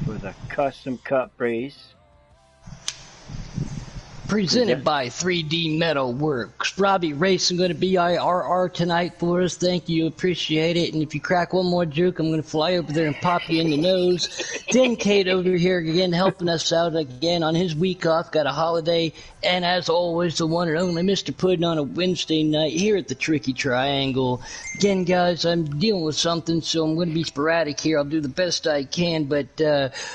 for the Custom Cup race. Presented by 3D Metal Works. Robbie Racing going to be IRR tonight for us. Thank you. Appreciate it. And if you crack one more joke, I'm going to fly over there and pop you in the nose. Dan Kate over here again helping us out again on his week off. Got a holiday. And as always, the one and only Mr. Puddin' on a Wednesday night here at the Tricky Triangle. Again, guys, I'm dealing with something, so I'm going to be sporadic here. I'll do the best I can. But,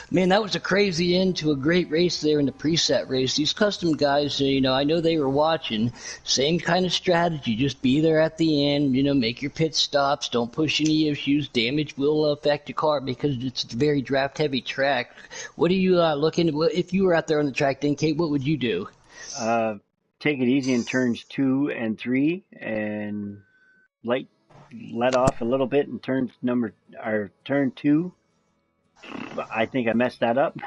man, that was a crazy end to a great race there in the preset race. These custom guys, you know, I know they were watching. Same kind of strategy. Just be there at the end. You know, make your pit stops. Don't push any issues. Damage will affect your car because it's a very draft-heavy track. What are you looking at? If you were out there on the track, then, Kate, what would you do? Take it easy in turns 2 and 3 and let off a little bit in turn 2. I think I messed that up.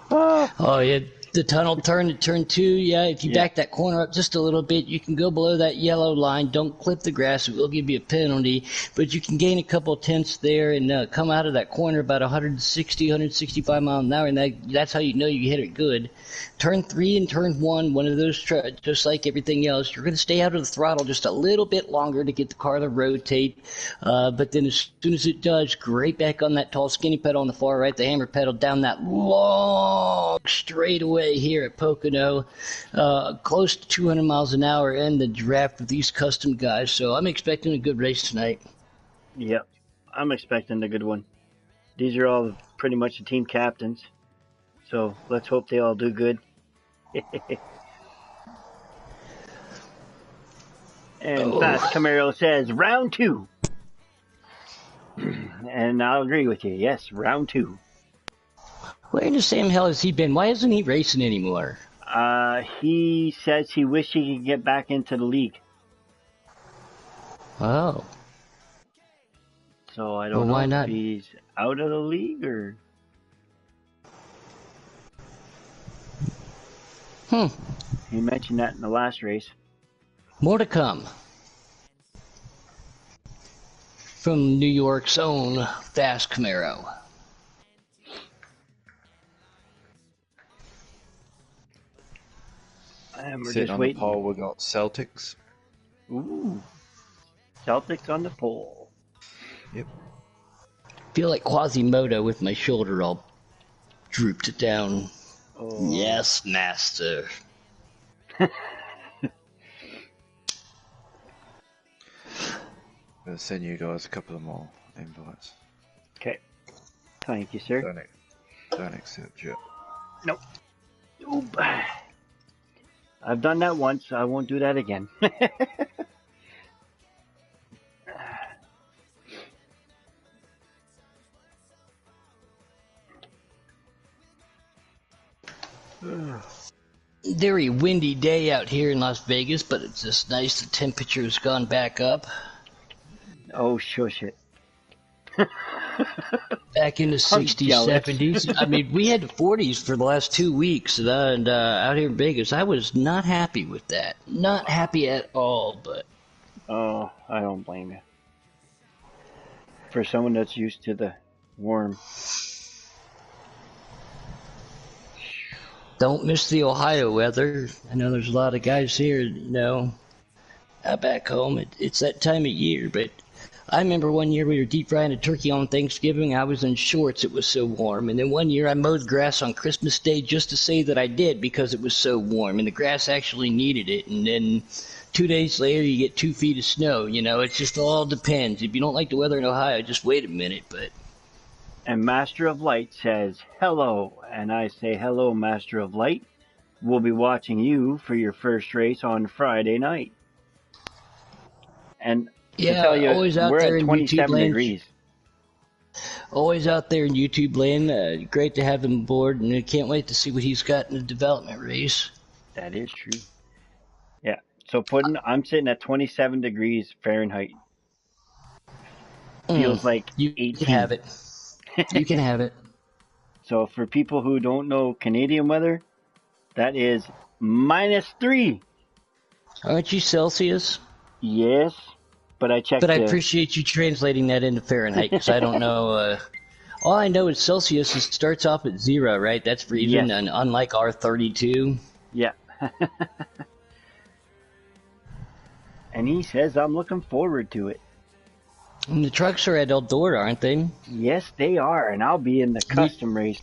Oh, yeah. The tunnel turn to turn 2, yeah, if you back that corner up just a little bit, you can go below that yellow line. Don't clip the grass. It will give you a penalty. But you can gain a couple of tenths there and come out of that corner about 160, 165 miles an hour, and that's how you know you hit it good. Turn 3 and turn 1, one of those, just like everything else, you're going to stay out of the throttle just a little bit longer to get the car to rotate. But then as soon as it does, great back on that tall skinny pedal on the far right, the hammer pedal down that long straightaway here at Pocono, close to 200 miles an hour in the draft with these custom guys. So I'm expecting a good race tonight. Yep, I'm expecting a good one. These are all pretty much the team captains. So let's hope they all do good. And Fast Camaro says, round 2. And I'll agree with you. Yes, round 2. Where in the same hell has he been? Why isn't he racing anymore? He says he wished he could get back into the league. Oh. So I don't know if he's out of the league or... He mentioned that in the last race. More to come. From New York's own Fast Camaro. And we're Sitting just on waiting. the pole, we got Celtics. Ooh. Celtics on the pole. Yep. Feel like Quasimodo with my shoulder all drooped down. Oh. Yes, master. I'll send you guys a couple of more invites. Okay. Thank you, sir. Don't accept yet. Nope. Oop. I've done that once. I won't do that again. Very windy day out here in Las Vegas, but it's just nice. The temperature has gone back up. Oh, shush it. Back in the 60s, 70s. I mean, we had the 40s for the last 2 weeks, and out here in Vegas, I was not happy with that. Not happy at all, but... Oh, I don't blame you. For someone that's used to the warm... Don't miss the Ohio weather. I know there's a lot of guys here, you know, back home. It's that time of year, but I remember one year we were deep frying a turkey on Thanksgiving. I was in shorts. It was so warm. And then one year I mowed grass on Christmas Day just to say that I did because it was so warm. And the grass actually needed it. And then 2 days later you get 2 feet of snow. You know, it just all depends. If you don't like the weather in Ohio, just wait a minute. But... And Master of Light says, hello. And I say, hello, Master of Light. We'll be watching you for your first race on Friday night. And yeah, to tell you, always out we're there at in 27 YouTube degrees. Always out there in YouTube land. Great to have him aboard, and I can't wait to see what he's got in the development race. That is true. Yeah. So I'm sitting at 27 degrees Fahrenheit. Feels like 18. You can have it. You can have it. So for people who don't know Canadian weather, that is -3. Aren't you Celsius? Yes, but I checked. But I appreciate you translating that into Fahrenheit because I don't know. All I know is Celsius starts off at 0, right? That's freezing, Yes. and unlike our 32. Yeah. And he says, I'm looking forward to it. And the trucks are at Eldora, aren't they? Yes, they are. And I'll be in the custom race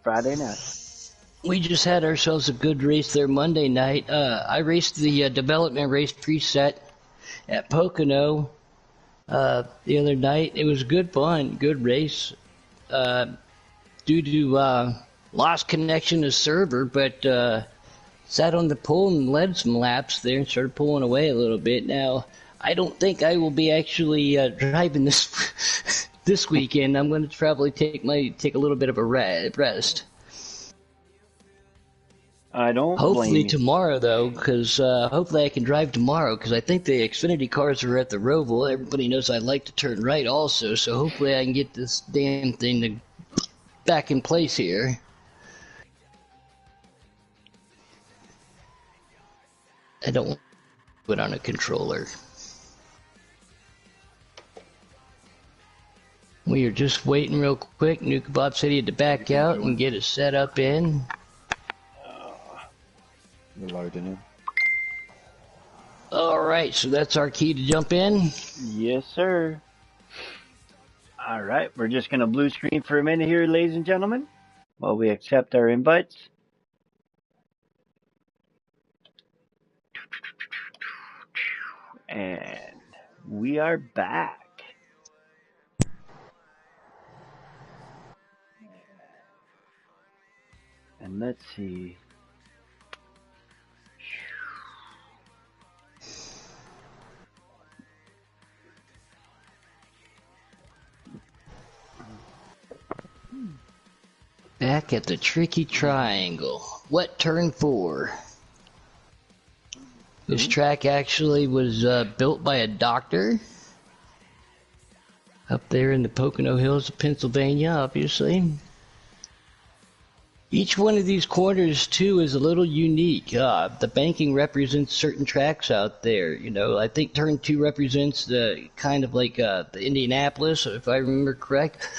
Friday night. We just had ourselves a good race there Monday night. I raced the Development race preset at Pocono the other night. It was good fun, good race. Due to lost connection to server, but sat on the pole and led some laps there and started pulling away a little bit. Now, I don't think I will be actually driving this this weekend. I'm going to probably take a little bit of a rest. I don't Hopefully blame you. tomorrow, though, because hopefully I can drive tomorrow, because I think the Xfinity cars are at the Roval. Everybody knows I like to turn right also, so hopefully I can get this damn thing back in place here. I don't want to put on a controller. We are just waiting real quick. New Kebab said he had to back out and get it set up in. We're loading in. Alright, so that's our key to jump in. Yes, sir. All right, we're just going to blue screen for a minute here, ladies and gentlemen, while we accept our invites. And we are back. And let's see. Back at the tricky triangle. What turn 4? This track actually was built by a doctor up there in the Pocono Hills of Pennsylvania, obviously. Each one of these corners, too, is a little unique. The banking represents certain tracks out there. You know, I think turn 2 represents the kind of like the Indianapolis, if I remember correct.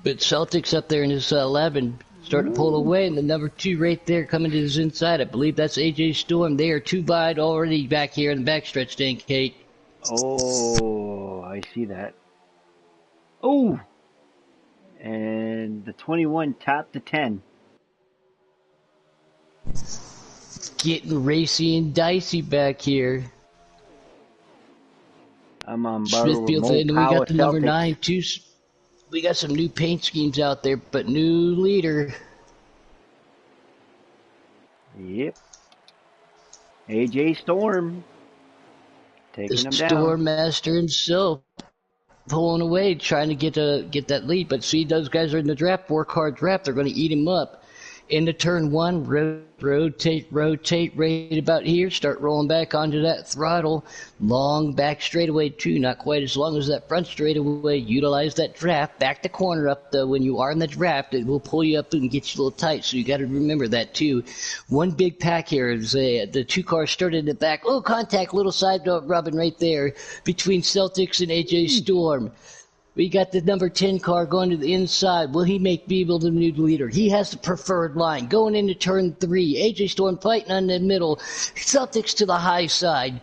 But Celtics up there in his 11 start to pull away, and the number 2 right there coming to his inside. I believe that's AJ Storm. They are 2 wide already back here in the backstretch, Dan Kate. Oh, I see that. Oh! And the 21 tapped the 10. Getting racy and dicey back here. I'm on Smithfield, and we got the number 9 too. We got some new paint schemes out there, but new leader. Yep. AJ Storm. Taking him The down. Storm Master himself. Pulling away, trying to get that lead. But see, those guys are in the draft, 4-car draft. They're going to eat him up. Into turn 1, rotate right about here. Start rolling back onto that throttle. Long back straightaway too, not quite as long as that front straightaway. Utilize that draft. Back the corner up though. When you are in the draft, it will pull you up and get you a little tight. So you got to remember that too. One big pack here is the 2 cars started in the back. Oh, contact, little side rubbing right there between Celtics and AJ Storm. We got the number 10 car going to the inside. Will he make Beeble the new leader? He has the preferred line. Going into turn 3. AJ Storm fighting on the middle. Celtics to the high side.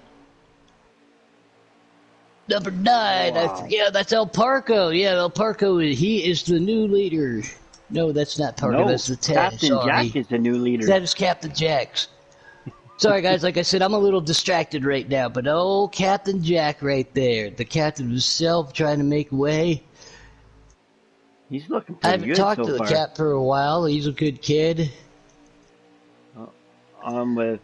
Number 9. Wow. Yeah, that's El Parco. Yeah, El Parco, he is the new leader. No, that's not Parco. No, That's the 10. Captain Sorry. Jack is the new leader. That is Captain Jack's. Sorry, guys. Like I said, I'm a little distracted right now. But old Captain Jack right there. The captain himself trying to make way. He's looking I pretty haven't good talked so to the far. Cap for a while. He's a good kid. With...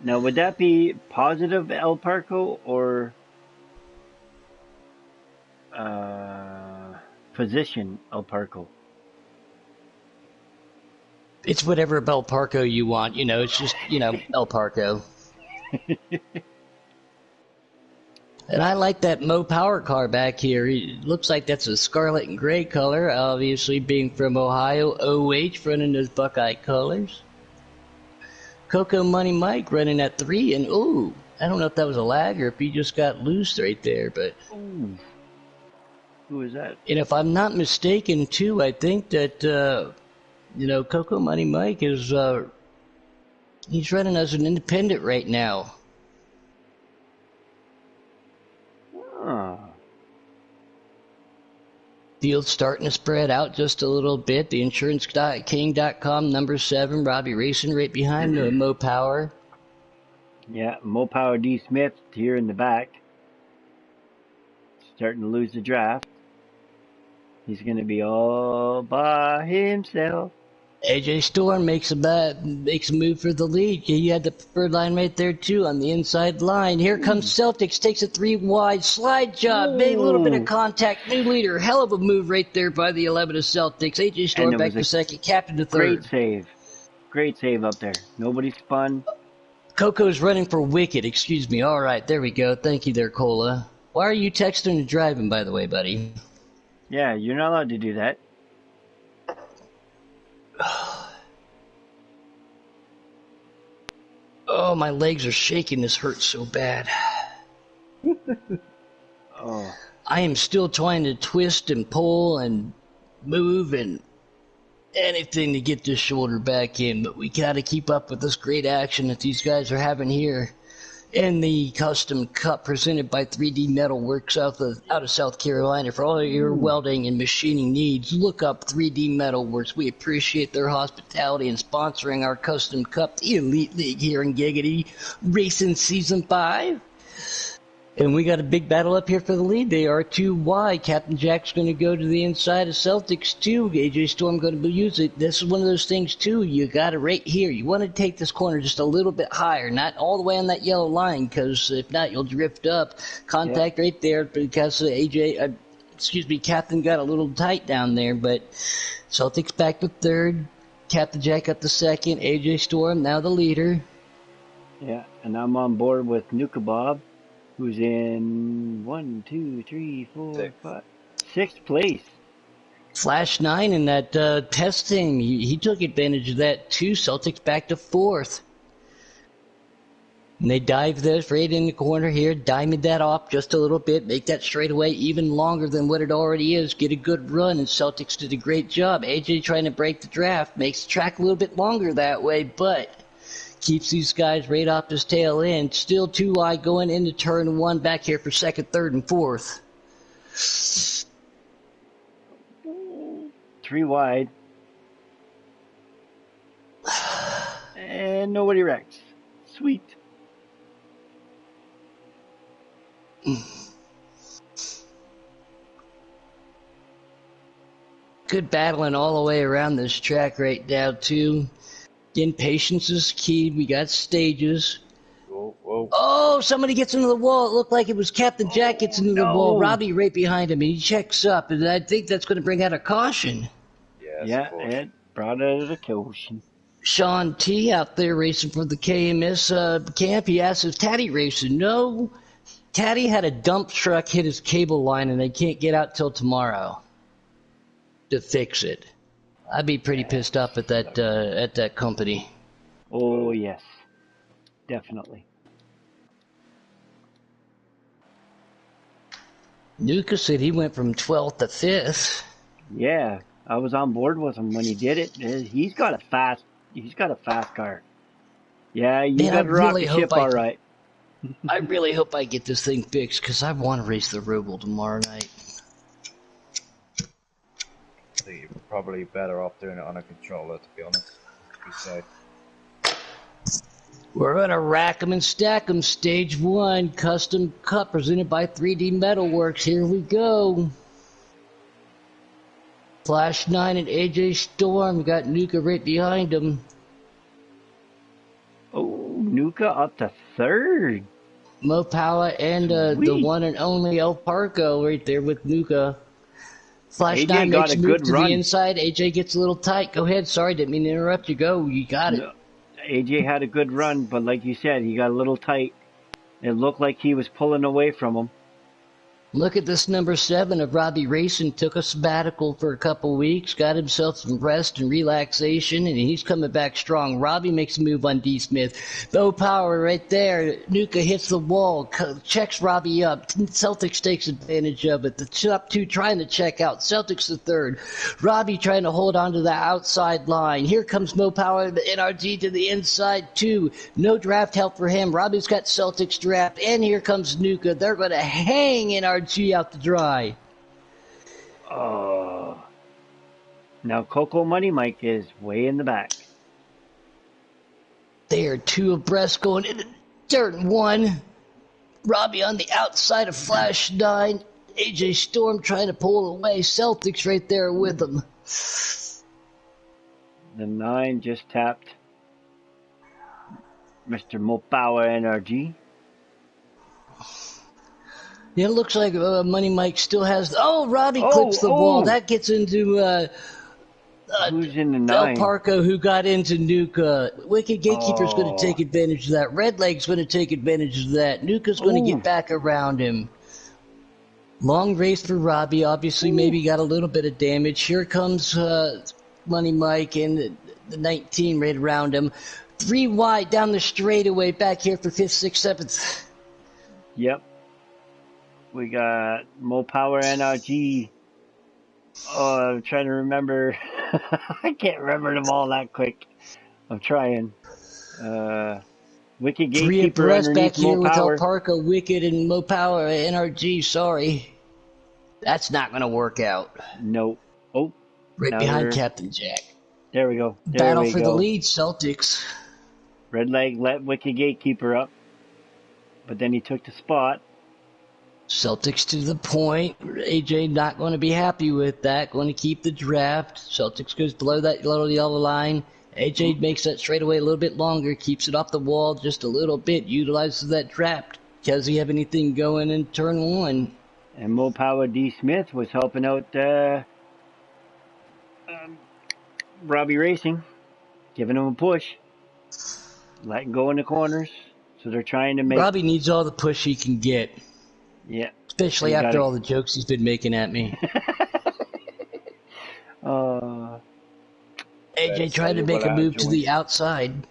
Now, would that be positive El Parco or position El Parco? It's whatever El Parco you want. You know, it's just, El Parco. And I like that Mo Power car back here. It looks like that's a scarlet and gray color, obviously being from Ohio. OH running those Buckeye colors. Coco Money Mike running at 3, and ooh, I don't know if that was a lag or if he just got loose right there, but. Ooh. Who is that? And if I'm not mistaken, too, I think that, Coco Money Mike is, he's running as an independent right now. Ah. Field's starting to spread out just a little bit. The InsuranceKing.com, number 7, Robbie Racing right behind Mo Power. Yeah, Mo Power D. Smith here in the back. Starting to lose the draft. He's going to be all by himself. AJ Storm makes a move for the lead. He had the preferred line right there too on the inside line. Here comes Celtics, takes a 3 wide slide job, made a little bit of contact. New leader, hell of a move right there by the 11 of Celtics. AJ Storm back to second, captain to third. Great save up there. Nobody spun. Coco's running for wicket. Excuse me. All right, there we go. Thank you there, Cola. Why are you texting and driving, by the way, buddy? Yeah, you're not allowed to do that. Oh, my legs are shaking. This hurts so bad. Oh. I am still trying to twist and pull and move and anything to get this shoulder back in, but we got to keep up with this great action that these guys are having here in the Custom Cup presented by 3D Metalworks out of South Carolina. For all of your welding and machining needs, look up 3D Metalworks. We appreciate their hospitality and sponsoring our Custom Cup, the Elite League here in Giggity Racing Season 5. And we got a big battle up here for the lead. They are 2 wide. Captain Jack's going to go to the inside of Celtics, too. AJ Storm going to use it. This is one of those things, too. You got it right here. You want to take this corner just a little bit higher, not all the way on that yellow line, because if not, you'll drift up. Contact right there because Captain got a little tight down there, but Celtics back to third. Captain Jack up to second. AJ Storm, now the leader. Yeah, and I'm on board with Nuka Bob, who's in 6th place. Flash 9 in that testing. He took advantage of that too. Celtics back to 4th. And they dive this right in the corner here, diamond that off just a little bit, make that straightaway even longer than what it already is, get a good run, and Celtics did a great job. AJ trying to break the draft, makes the track a little bit longer that way, but keeps these guys right off his tail end. Still 2 wide going into turn 1 back here for 2nd, 3rd, and 4th. 3 wide. And nobody wrecks. Sweet. Good battling all the way around this track right now, too. Again, patience is key. We got stages. Whoa. Oh, somebody gets into the wall. It looked like it was Captain Jack gets into the wall. Robbie right behind him, and he checks up, and I think that's going to bring out a caution. Yeah, it brought out a caution. Sean T. out there racing for the KMS camp. He asks, is Tatty racing? No. Tatty had a dump truck hit his cable line, and they can't get out till tomorrow to fix it. I'd be pretty pissed off at that company. Oh, yes. Definitely. Nuka said he went from 12th to 5th. Yeah, I was on board with him when he did it. He's got a fast car. Yeah, you got to rock the ship all right. I really hope I get this thing fixed because I want to race the Roble tomorrow night. I think you're probably better off doing it on a controller, to be honest. To be safe. We're going to rack 'em and stack 'em. Stage 1, Custom Cup, presented by 3D Metalworks. Here we go. Flash 9 and AJ Storm. Got Nuka right behind him. Oh, Nuka up to 3rd. Mo Power and the one and only El Parco right there with Nuka. Flash 9 makes a move to the inside. AJ gets a little tight. Go ahead. Sorry, didn't mean to interrupt you. Go. You got it. AJ had a good run, but like you said, he got a little tight. It looked like he was pulling away from him. Look at this number 7 of Robbie Racing. Took a sabbatical for a couple weeks, got himself some rest and relaxation, and he's coming back strong. Robbie makes a move on D. Smith. Low power right there. Nuka hits the wall, checks Robbie up. Celtics takes advantage of it. The top 2 trying to check out. Celtics the 3rd. Robbie trying to hold on to the outside line. Here comes Mo Power, the NRG to the inside 2. No draft help for him. Robbie's got Celtics draft, and here comes Nuka. They're going to hang NRG out to dry. Oh. Now Coco Money Mike is way in the back. They are 2 abreast going into turn 1. Robbie on the outside of Flash 9. AJ Storm trying to pull away. Celtics right there with him. The 9 just tapped Mr. Mopower NRG. Yeah, it looks like Money Mike still has... Oh, Robbie clips the wall. That gets into... Who's in the 9? El Parco, who got into Nuka. Wicked Gatekeeper's going to take advantage of that. Redleg's going to take advantage of that. Nuka's going to get back around him. Long race for Robbie. Obviously, maybe got a little bit of damage. Here comes Money Mike and the 19 right around him. 3 wide down the straightaway. Back here for 5th, 6th, 7th. Yep. We got Mo Power NRG. Oh, I'm trying to remember. I can't remember them all that quick. I'm trying. Wicked Gatekeeper 3 abreast back here Mo with El Power. Parco, Wicked, and Mo Power NRG. Sorry. That's not going to work out. Nope. Oh. Right behind Captain Jack. There we go. Battle for the lead, Celtics. Redleg let Wicked Gatekeeper up. But then he took the spot. Celtics to the point. AJ not going to be happy with that. Going to keep the draft. Celtics goes below that little yellow line. AJ makes that straightaway a little bit longer. Keeps it off the wall just a little bit. Utilizes that draft. Does he have anything going in turn 1? And Mo Power D. Smith was helping out Robbie Racing. Giving him a push. Letting go in the corners. So they're trying to make... Robbie needs all the push he can get. Yeah. Especially after all the jokes he's been making at me. AJ tried to make a move to the outside.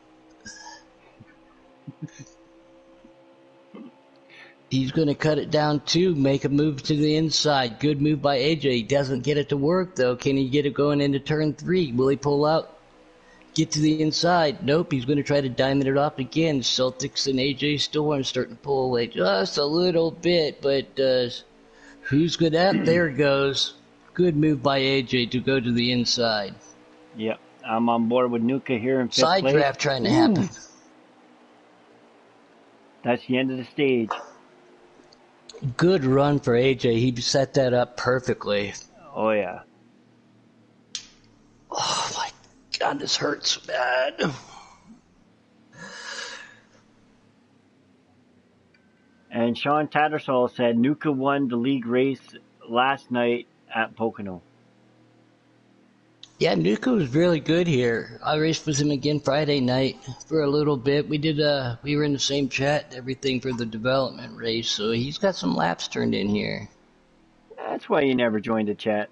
He's going to cut it down too, make a move to the inside. Good move by AJ. Doesn't get it to work though. Can he get it going into turn 3? Will he pull out? Get to the inside. Nope, he's going to try to diamond it off again. Celtics and AJ Storm starting to pull away just a little bit, but who's good at? There it goes. Good move by AJ to go to the inside. Yep, I'm on board with Nuka here in 5th Side place. draft trying to happen. That's the end of the stage. Good run for AJ. He set that up perfectly. Oh, yeah. Oh, my God, this hurts bad. And Sean Tattersall said Nuka won the league race last night at Pocono. Yeah, Nuka was really good here. I raced with him again Friday night for a little bit. We were in the same chat and everything for the development race, so he's got some laps turned in here. That's why you never joined the chat.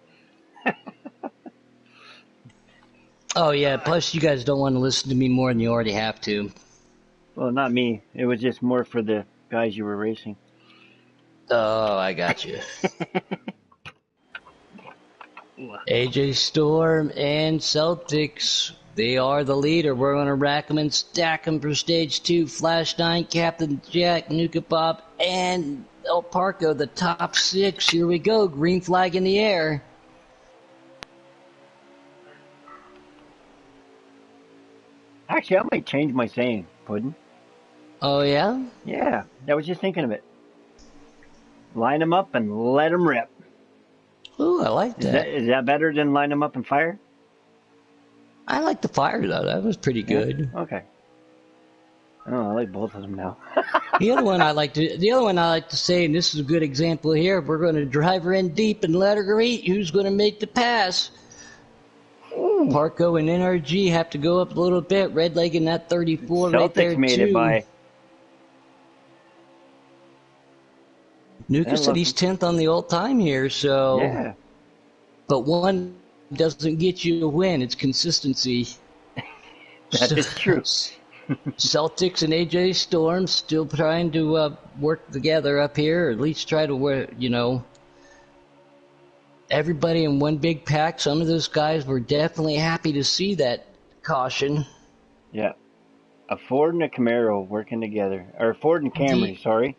Oh, yeah, plus you guys don't want to listen to me more than you already have to. Well, not me. It was just more for the guys you were racing. Oh, I got you. AJ Storm and Celtics, they are the leader. We're going to rack them and stack them for stage 2. Flash 9, Captain Jack, Nuka Bob, and El Parco, the top 6. Here we go. Green flag in the air. Actually, I might change my saying, Puddin'. Oh, yeah? Yeah, I was just thinking of it. Line them up and let them rip. Ooh, I like that. Is that better than line them up and fire? I like the fire, though. That was pretty good. Yeah? Okay. Oh, I like both of them now. The other one I like to say, and this is a good example here, we're going to drive her in deep and let her eat. Who's going to make the pass? Ooh. Parco and NRG have to go up a little bit. Red leg in that 34 right there, Celtics made too. it by. Nuka said he's 10th on the all-time here, so... Yeah. But one doesn't get you a win. It's consistency. That is true. Celtics and AJ Storm still trying to work together up here, or at least try to work, everybody in one big pack. Some of those guys were definitely happy to see that caution. Yeah. A Ford and a Camaro working together. Or Ford and Camry, sorry.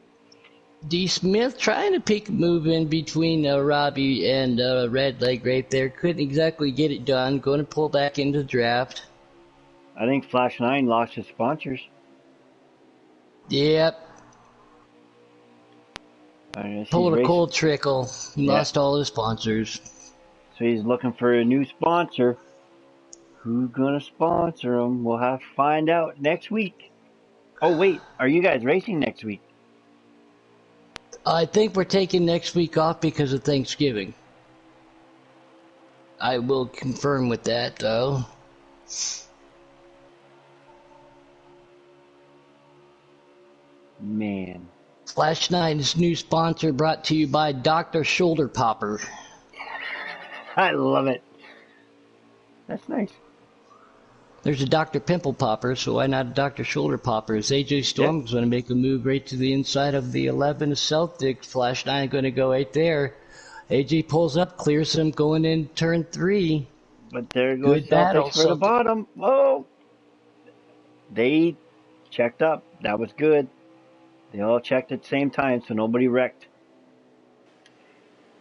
D. Smith trying to pick a move in between Robbie and Red Leg right there. Couldn't exactly get it done. Going to pull back into the draft. I think Flash 9 lost his sponsors. Yep. Pulled a cold trickle. He lost all his sponsors. So he's looking for a new sponsor. Who's going to sponsor him? We'll have to find out next week. Oh, wait. Are you guys racing next week? I think we're taking next week off because of Thanksgiving. I will confirm with that, though. Man. Flash 9's new sponsor brought to you by Dr. Shoulder Popper. I love it. That's nice. There's a Dr. Pimple Popper, so why not a Dr. Shoulder Popper? As AJ Storm's going to make a move right to the inside of the 11 Celtics. Flash 9 going to go right there. AJ pulls up, clears him going in turn 3. But there goes Good battle, Celtics for the bottom. Oh! They checked up. That was good. They all checked at the same time, so nobody wrecked.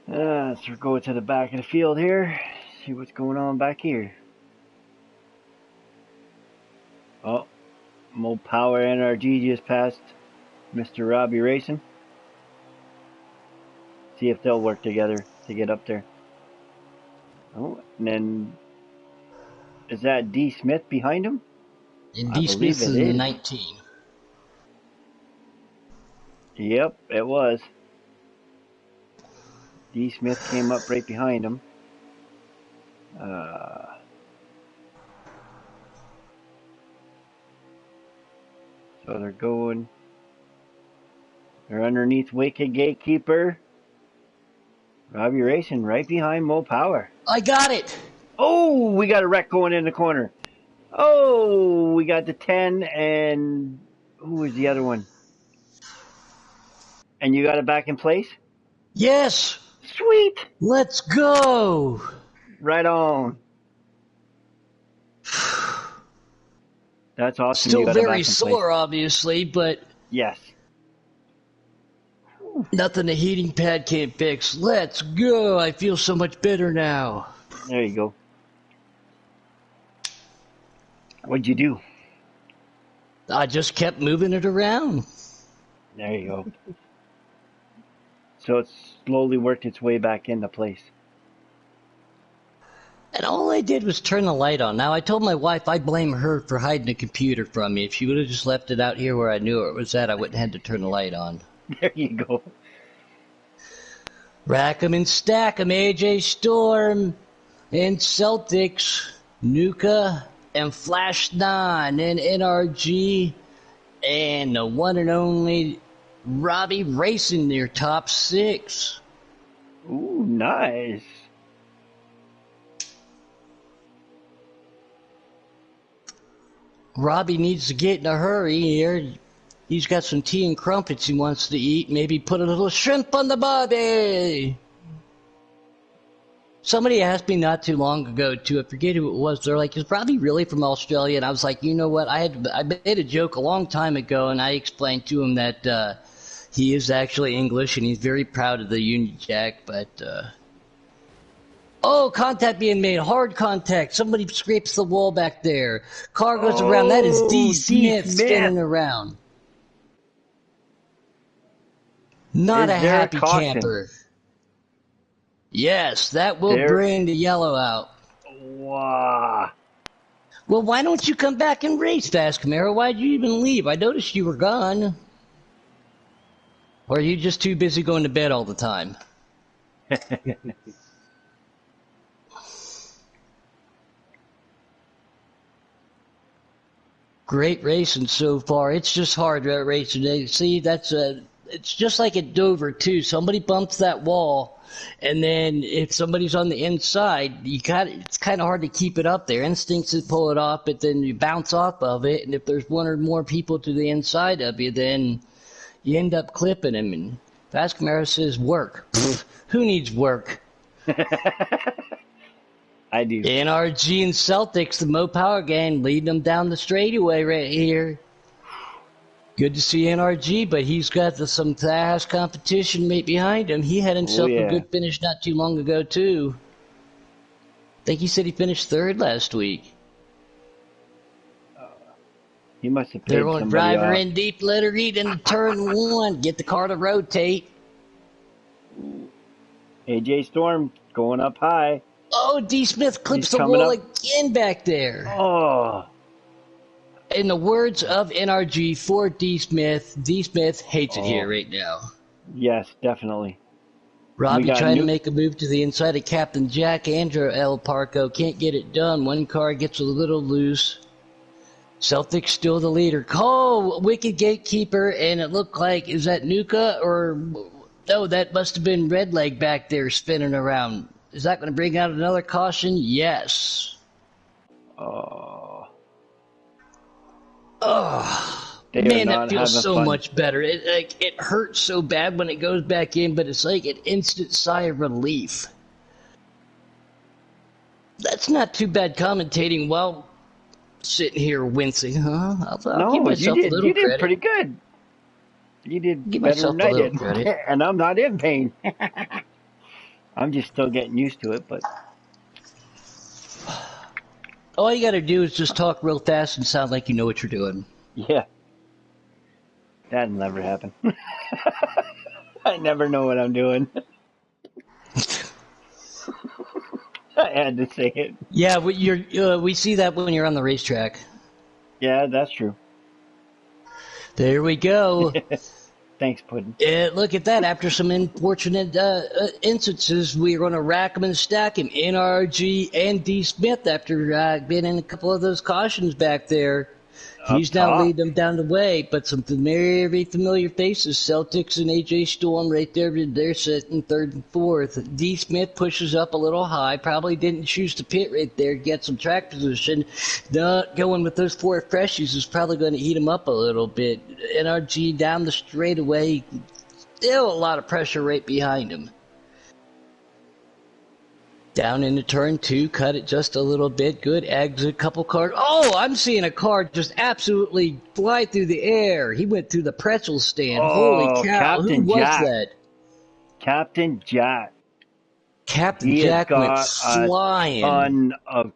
So we're going to the back of the field here. See what's going on back here. Oh, Mo Power NRG just passed Mr. Robbie Racing. See if they'll work together to get up there. Oh, and then is that D. Smith behind him? And D. Smith is in 19. Yep, it was. D. Smith came up right behind him. So they're going. They're underneath Wicked Gatekeeper. Robbie Racing right behind Mo Power. I got it! Oh, we got a wreck going in the corner. Oh, we got the 10 and who was the other one? And you got it back in place? Yes! Sweet! Let's go! Right on. That's awesome. Still very sore, obviously, but... Yes. Nothing a heating pad can't fix. Let's go! I feel so much better now. There you go. What'd you do? I just kept moving it around. There you go. So it's slowly worked its way back into place. And all I did was turn the light on. Now, I told my wife I blame her for hiding the computer from me. If she would have just left it out here where I knew it was at, I wouldn't have had to turn the light on. There you go. Rack 'em and stack 'em, AJ Storm and Celtics, Nuka and Flash 9 and NRG and the one and only Robbie Racing their top 6. Ooh, nice. Robbie needs to get in a hurry here. He's got some tea and crumpets he wants to eat. Maybe put a little shrimp on the barbie. Somebody asked me not too long ago, too, I forget who it was. They're like, is Robbie really from Australia? And I was like, you know what? I made a joke a long time ago, and I explained to him that he is actually English, and he's very proud of the Union Jack, but... Oh, contact being made. Hard contact. Somebody scrapes the wall back there. Car goes around. That is D. Smith spinning around. Not a happy camper. Yes, that will bring the yellow out. Wow. Well, why don't you come back and race, Fast Camaro? Why'd you even leave? I noticed you were gone. Or are you just too busy going to bed all the time? Great racing so far. It's just hard racing. See, that's it's just like at Dover too. Somebody bumps that wall, and then if somebody's on the inside, it's kind of hard to keep it up there. Instincts to pull it off, but then you bounce off of it, and if there's one or more people to the inside of you, then you end up clipping them. And Fast Camaro says work. Who needs work? I do. NRG and Celtics, the Mo Power Gang, leading them down the straightaway right here. Good to see NRG, but he's got some fast competition right behind him. He had himself a good finish not too long ago, too. I think he said he finished third last week. He must have paid They're going somebody driver off. in deep, let her eat into turn one. Get the car to rotate. AJ Storm going up high. Oh, D. Smith clips He's the wall coming again back there. Oh. In the words of NRG for D. Smith hates it here right now. Yes, definitely. Robbie trying to make a move to the inside of Captain Jack. Andrew L. Parco can't get it done. One car gets a little loose. Celtics still the leader. Oh, wicked gatekeeper, and it looked like, is that Nuka or... No, that must have been Redleg back there spinning around. Is that going to bring out another caution? Yes. Oh. Oh, man, that feels so much better. It hurts so bad when it goes back in, but it's like an instant sigh of relief. That's not too bad commentating while sitting here wincing, huh? I'll give myself a little credit. You did pretty good. You did better than I did. And I'm not in pain. I'm just still getting used to it, but... All you got to do is just talk real fast and sound like you know what you're doing. Yeah. That'll never happen. I never know what I'm doing. I had to say it. Yeah, we see that when you're on the racetrack. Yeah, that's true. There we go. Thanks, Puddin'. Look at that. After some unfortunate instances, we're going to rack him and stack him. NRG and D. Smith after being in a couple of those cautions back there. He's now leading them down the way, but some very familiar faces. Celtics and AJ Storm right there. They're sitting third and fourth. D. Smith pushes up a little high. Probably didn't choose to pit right there, get some track position. Not going with those four freshies is probably going to eat him up a little bit. NRG down the straightaway. Still a lot of pressure right behind him. Down into turn two, cut it just a little bit. Good exit, couple cars. Oh, I'm seeing a car just absolutely fly through the air. He went through the pretzel stand. Holy cow, Captain who was Jack. that? Captain Jack. Captain Jack went flying. Ton of,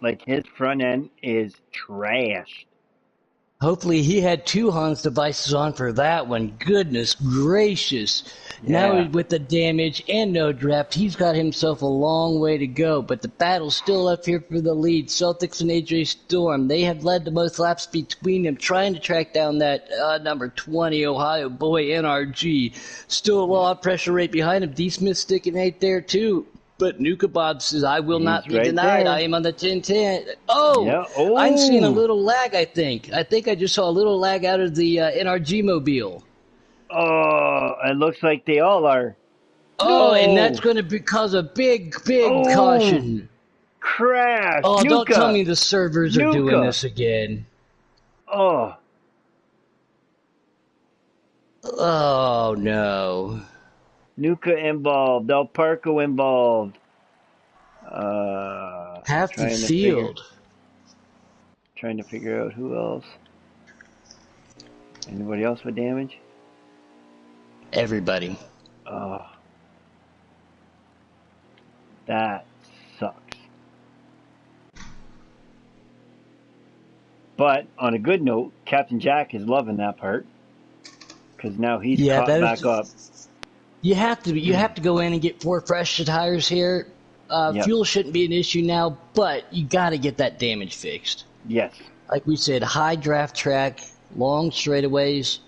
like, his front end is trash. Hopefully he had two Hans devices on for that one. Goodness gracious. Yeah. Now with the damage and no draft, he's got himself a long way to go. But the battle's still up here for the lead. Celtics and AJ Storm, they have led the most laps between them, trying to track down that number 20 Ohio boy NRG. Still a lot of pressure right behind him. D. Smith sticking right there too. But Nuka Bob says, I will not be denied. There. I am on the 10-10. Oh, yeah. Oh, I'm seeing a little lag, I think. I think I just saw a little lag out of the NRG mobile. Oh, it looks like they all are. Oh, no. And that's going to cause a big caution. Crash. Oh, Nuka. Don't tell me the servers are doing this again. Oh. Oh, no. Nuka involved, Del Parco involved. Half the field. Trying to figure out who else. Anybody else with damage? Everybody. Oh. That sucks. But on a good note, Captain Jack is loving that part. Because now he's caught back up. You have to go in and get four fresh tires here. Fuel shouldn't be an issue now, but you got to get that damage fixed. Yes. Like we said, high draft track, long straightaways.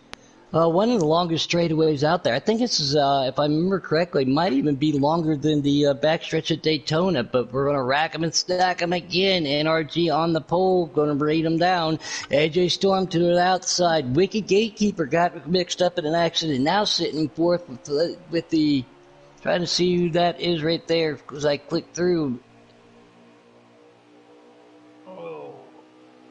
One of the longest straightaways out there. I think this is, if I remember correctly, might even be longer than the backstretch at Daytona, but we're going to rack them and stack them again. NRG on the pole, going to braid them down. AJ Storm to the outside. Wicked Gatekeeper got mixed up in an accident. Now sitting fourth with the, trying to see who that is right there because I clicked through.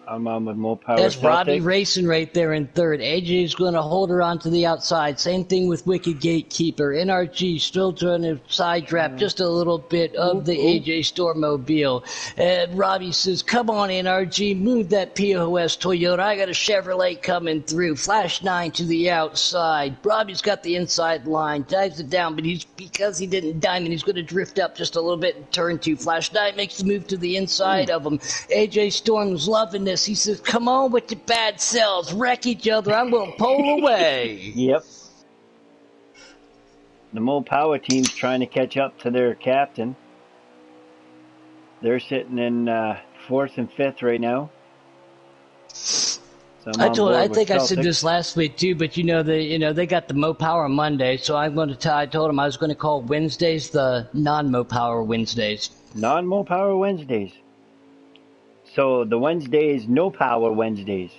I'm on with Mo Power That's Robbie Celtics. Racing right there in third. AJ's going to hold her onto the outside. Same thing with Wicked Gatekeeper. NRG still trying to side draft just a little bit of the AJ Stormobile. And Robbie says, come on, NRG, move that POS Toyota. I got a Chevrolet coming through. Flash 9 to the outside. Robbie's got the inside line. Dives it down, but because he didn't diamond, he's going to drift up just a little bit and turn 2. Flash 9 makes the move to the inside of him. AJ Storm's loving this. He says, come on with your bad selves. Wreck each other. I'm going to pull away. Yep. The Mo Power team's trying to catch up to their captain. They're sitting in 4th and 5th right now. So I think I said this last week too, but they got the Mo Power Monday, so I told them I was going to call Wednesdays the non-Mo Power Wednesdays. Non-Mo Power Wednesdays. So the Wednesdays, no Power Wednesdays.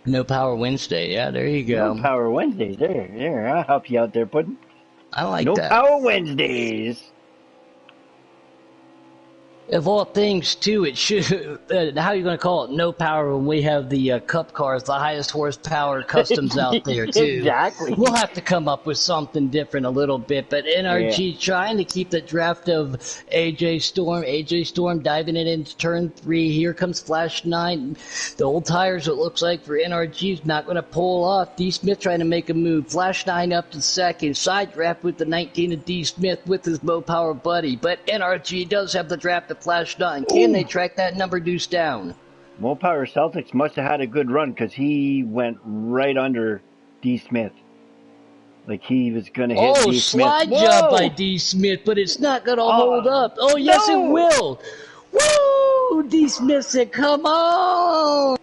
No Power Wednesday, yeah, there you go. No Power Wednesdays, there, I'll help you out there, Puddin'. I like that. No Power Wednesdays. Of all things, too, it should. How are you going to call it? No power when we have the Cup cars, the highest horsepower customs out there, too. Exactly. We'll have to come up with something different a little bit. But NRG trying to keep the draft of AJ Storm. AJ Storm diving it into turn 3. Here comes Flash 9. The old tires, it looks like, for NRG is not going to pull off. D. Smith trying to make a move. Flash 9 up to second. Side draft with the 19 of D. Smith with his Mo Power buddy. But NRG does have the draft of Flash 9. Can they track that number deuce down? Mo Power Celtics must have had a good run because he went right under D. Smith. Like he was going to hit D. Smith. Slide jump by D. Smith, but it's not going to hold up. Oh, yes, it will. Woo! D. Smith said, come on.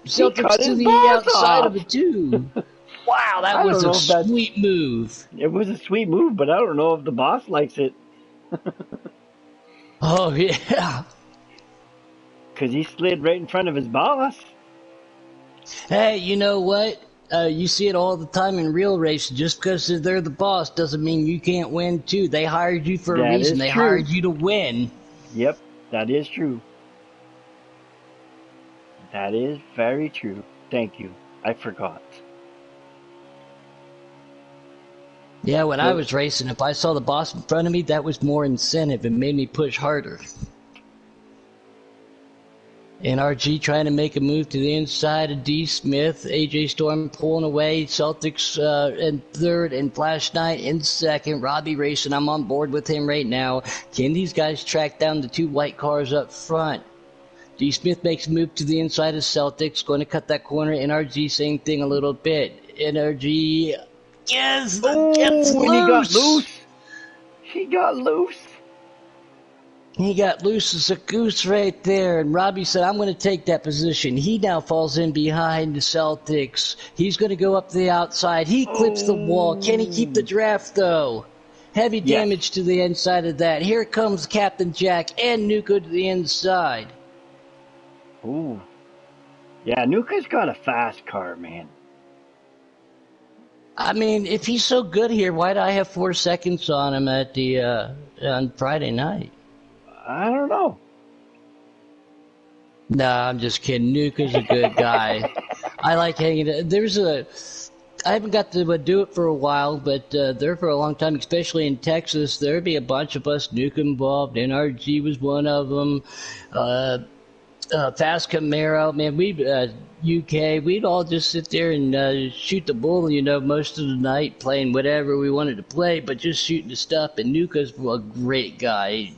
Celtics to the outside of it, too. Wow, that was a sweet move. It was a sweet move, but I don't know if the boss likes it. Oh, yeah. Because he slid right in front of his boss. Hey, you know what? You see it all the time in real racing. Just because they're the boss doesn't mean you can't win, too. They hired you for a reason. They hired you to win. Yep, that is true. That is very true. Thank you. I forgot. Yeah, when I was racing, if I saw the boss in front of me, that was more incentive. It made me push harder. NRG trying to make a move to the inside of D. Smith. AJ Storm pulling away. Celtics in third and Flash 9 in second. Robbie Racing, I'm on board with him right now. Can these guys track down the 2 white cars up front? D. Smith makes a move to the inside of Celtics. Going to cut that corner. NRG, same thing a little bit. NRG... Yes, gets loose. He got loose. He got loose. He got loose as a goose right there, and Robbie said, I'm going to take that position. He now falls in behind the Celtics. He's going to go up the outside. He clips the wall. Can he keep the draft, though? Heavy damage to the inside of that. Here comes Captain Jack and Nuka to the inside. Ooh. Yeah, Nuka's got a fast car, man. I mean, if he's so good here, why do I have 4 seconds on him at the on Friday night? I don't know. Nah, I'm just kidding. Nuka's a good guy. I like hanging. I haven't got to do it for a while, but there for a long time, especially in Texas, there'd be a bunch of us Nuka involved. NRG was one of them. Fast Camaro, man, UK, we'd all just sit there and shoot the bull, most of the night, playing whatever we wanted to play, but just shooting the stuff. And Nuka's a great guy.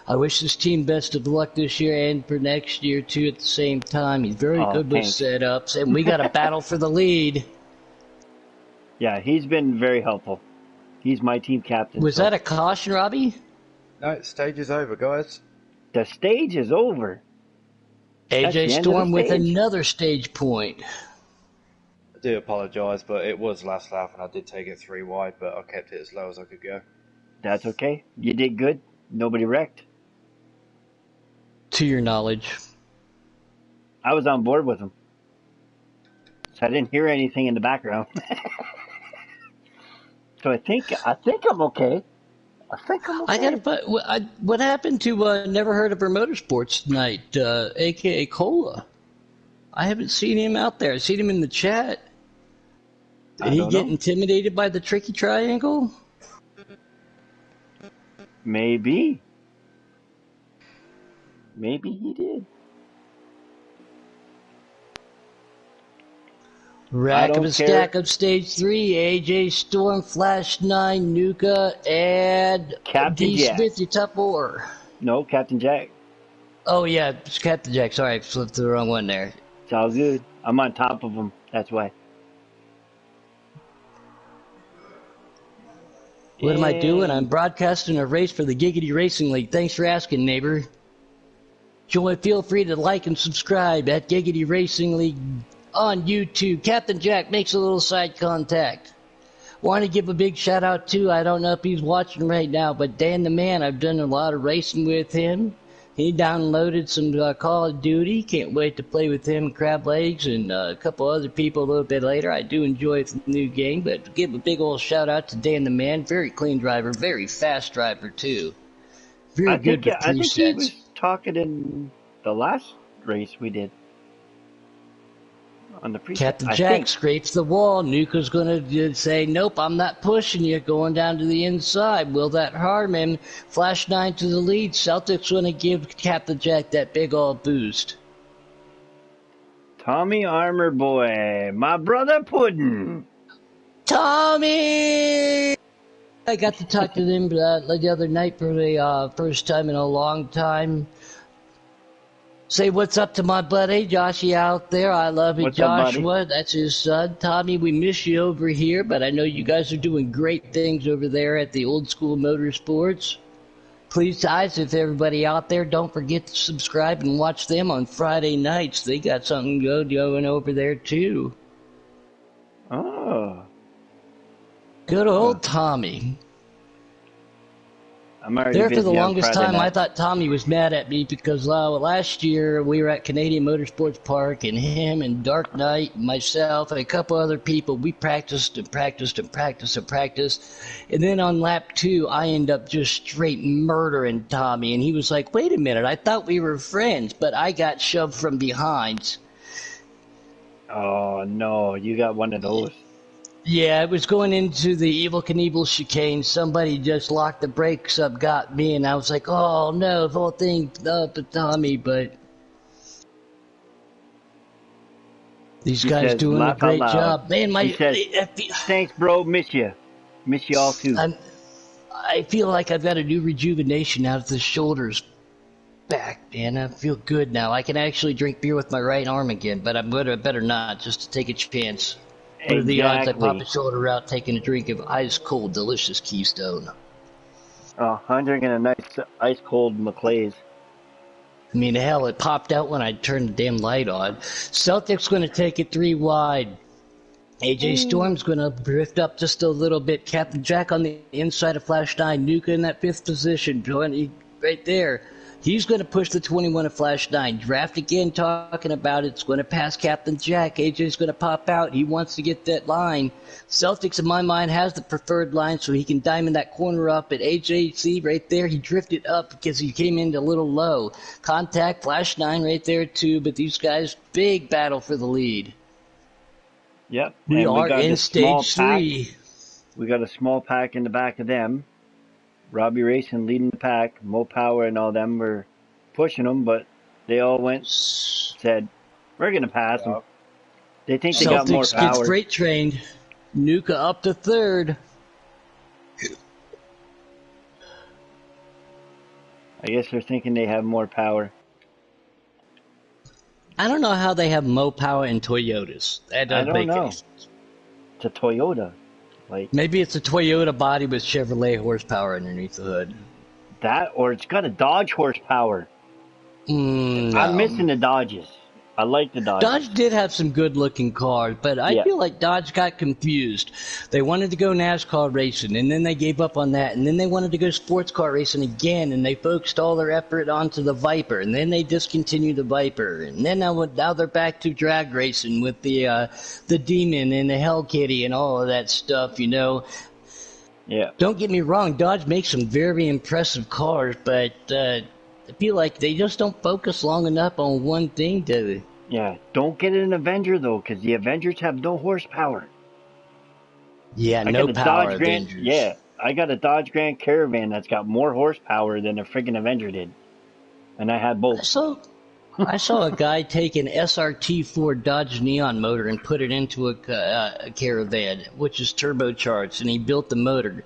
I wish this team best of luck this year and for next year, too, at the same time. He's very good with setups, and we got a battle for the lead. Yeah, he's been very helpful. He's my team captain. Was that a caution, Robbie? No, stage is over, guys. The stage is over. AJ Storm with another stage point. do apologise, but it was last lap, and I did take it 3 wide, but I kept it as low as I could go. That's okay. You did good. Nobody wrecked. To your knowledge. I was on board with him, so I didn't hear anything in the background. So I think I'm okay. I think I'm okay. What happened to Never Heard of Her Motorsports tonight, a.k.a. Cola? I haven't seen him out there. I've seen him in the chat. Did he get intimidated by the tricky triangle? Maybe. Maybe he did. Rack up and stack up stage 3. AJ Storm, Flash 9, Nuka, and Captain D. Jack. Smith, your top 4. No, Captain Jack. Oh, yeah, it's Captain Jack. Sorry, I flipped the wrong one there. It's all good. I'm on top of him. That's why. What am I doing? I'm broadcasting a race for the Giggity Racing League. Thanks for asking, neighbor. Feel free to like and subscribe at Giggity Racing League on YouTube. Captain Jack makes a little side contact. Want to give a big shout out to, I don't know if he's watching right now, but Dan the Man. I've done a lot of racing with him. He downloaded some Call of Duty. Can't wait to play with him, Crab Legs, and a couple other people a little bit later. I do enjoy the new game, but give a big old shout out to Dan the Man. Very clean driver, very fast driver too. Very good with presets. I think he was talking in the last race we did. On the preset. Captain Jack scrapes the wall. Nuka's going to say, nope, I'm not pushing you. Going down to the inside. Will that harm him? Flash 9 to the lead. Celtic's going to give Captain Jack that big old boost. Tommy Armour Boy. My brother Puddin'. Tommy! I got to talk to him the other night for the first time in a long time. Say what's up to my buddy Joshy out there. I love it, Joshua. That's his son. Tommy, we miss you over here, but I know you guys are doing great things over there at the Old School Motorsports. Please, guys, if everybody out there, don't forget to subscribe and watch them on Friday nights. They got something good going over there, too. Oh. Good old Tommy. I'm already there for the longest time, night. I thought Tommy was mad at me because last year we were at Canadian Motorsports Park, and him and Dark Knight, and myself, and a couple other people, we practiced and practiced and practiced and practiced. And then on lap 2, I ended up just straight murdering Tommy, and he was like, wait a minute, I thought we were friends, but I got shoved from behind. Oh, no, you got one of those. Yeah, it was going into the Evel Knievel chicane. Somebody just locked the brakes up, got me, and I was like, oh no, the whole thing up to Tommy, but these guys doing a great job. Man, thanks, bro, miss you. Miss you all too. I feel like I've got a new rejuvenation out of the shoulders back, man. I feel good now. I can actually drink beer with my right arm again, but I'm better not, just to take a chance. What are the odds I pop a shoulder out taking a drink of ice-cold, delicious Keystone? Oh, I'm drinking a nice ice-cold McClay's. I mean, hell, it popped out when I turned the damn light on. Celtic's going to take it 3 wide. AJ Storm's going to drift up just a little bit. Captain Jack on the inside of Flash 9. Nuka in that 5th position. Right there. He's going to push the 21 of Flash 9. Draft again talking about it. It's going to pass Captain Jack. AJ's going to pop out. He wants to get that line. Celtics, in my mind, has the preferred line so he can diamond that corner up. But AJ, see, right there, he drifted up because he came in a little low. Contact, Flash 9 right there, too. But these guys, big battle for the lead. Yep. We are in stage 3. We got a small pack in the back of them. Robbie Racing leading the pack. Mo Power and all them were pushing them, but they all said, we're going to pass them. They think they got more power. Gets freight trained. Nuka up to 3rd. I guess they're thinking they have more power. I don't know how they have Mo Power in Toyotas. That doesn't make any sense. It's a Toyota. Maybe it's a Toyota body with Chevrolet horsepower underneath the hood. That, or it's got a Dodge horsepower. No. I'm missing the Dodges. I like the Dodge. Dodge did have some good-looking cars, but I feel like Dodge got confused. They wanted to go NASCAR racing, and then they gave up on that, and then they wanted to go sports car racing again, and they focused all their effort onto the Viper, and then they discontinued the Viper, and then now they're back to drag racing with the Demon and the Hell Kitty and all of that stuff, you know. Yeah. Don't get me wrong, Dodge makes some very impressive cars, but I feel like they just don't focus long enough on one thing to... Yeah, don't get an Avenger, though, because the Avengers have no horsepower. Yeah, no power Avengers. Yeah, I got a Dodge Grand Caravan that's got more horsepower than a friggin' Avenger did. And I had both. I saw a guy take an SRT4 Dodge Neon motor and put it into a Caravan, which is turbocharged, and he built the motor.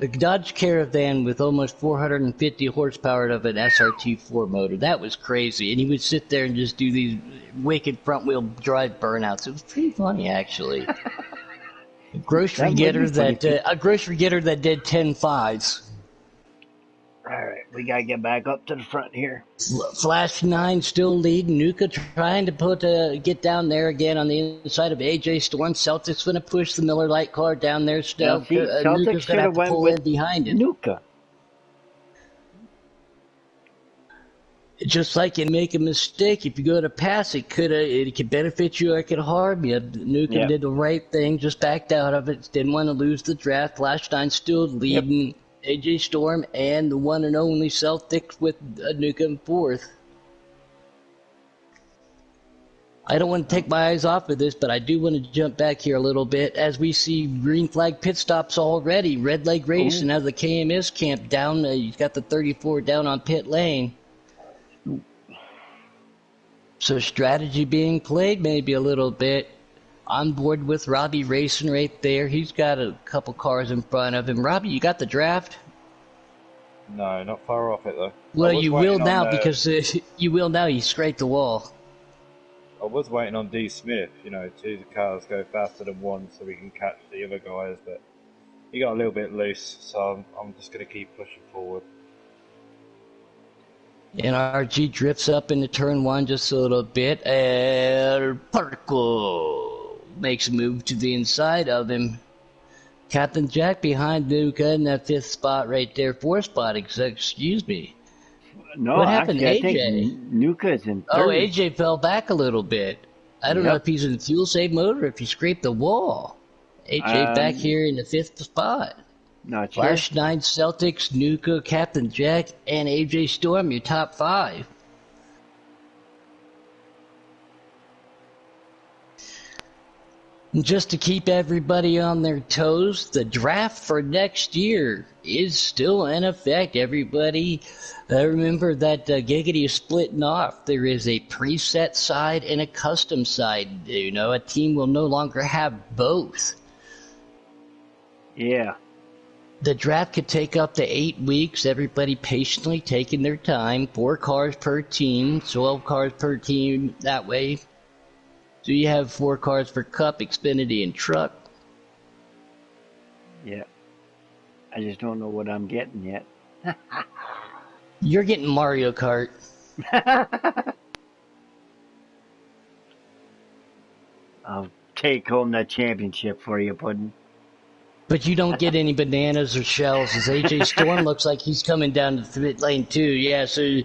A Dodge Caravan with almost 450 horsepower of an SRT4 motor. That was crazy. And he would sit there and just do these wicked front-wheel drive burnouts. It was pretty funny, actually. A grocery getter that did 10.5s. All right, we got to get back up to the front here. Flash 9 still leading. Nuka trying to get down there again on the inside of AJ Storm. Celtics going to push the Miller Lite car down there still. Nuka's going to have to pull in behind it. Nuka. Just like you make a mistake, if you go to pass, it could benefit you or it could harm you. Nuka did the right thing, just backed out of it. Didn't want to lose the draft. Flash 9 still leading. Yep. AJ Storm and the one and only Celtics with Nuka in fourth. I don't want to take my eyes off of this, but I do want to jump back here a little bit as we see green flag pit stops already. Red Leg Race and has the KMS camp down. He's got the 34 down on pit lane. So strategy being played maybe a little bit. On board with Robbie racing right there. He's got a couple cars in front of him. Robbie, you got the draft? No, not far off it though. Well, you will now because you will now. You scraped the wall. I was waiting on D. Smith, you know, two cars go faster than one so we can catch the other guys, but he got a little bit loose, so I'm just going to keep pushing forward. NRG drifts up into turn one just a little bit, and Particle makes a move to the inside of him. Captain Jack behind Nuka in that fifth spot right there. Fourth spot, excuse me. No, what happened, actually, AJ? I think Nuka's in third. Oh, AJ fell back a little bit. I don't know if he's in the fuel save mode or if he scraped the wall. AJ back here in the fifth spot. Not sure. Flash 9 Celtics, Nuka, Captain Jack, and AJ Storm, your top five. Just to keep everybody on their toes, the draft for next year is still in effect. Everybody, remember that Giggity is splitting off. There is a preset side and a custom side. You know, a team will no longer have both. Yeah. The draft could take up to 8 weeks. Everybody patiently taking their time. 4 cars per team, 12 cars per team that way. So you have 4 cars for Cup, Xfinity, and Truck. Yeah. I just don't know what I'm getting yet. You're getting Mario Kart. I'll take home that championship for you, Puddin'. But you don't get any bananas or shells, as AJ Storm looks like he's coming down to the pit lane too. Yeah, so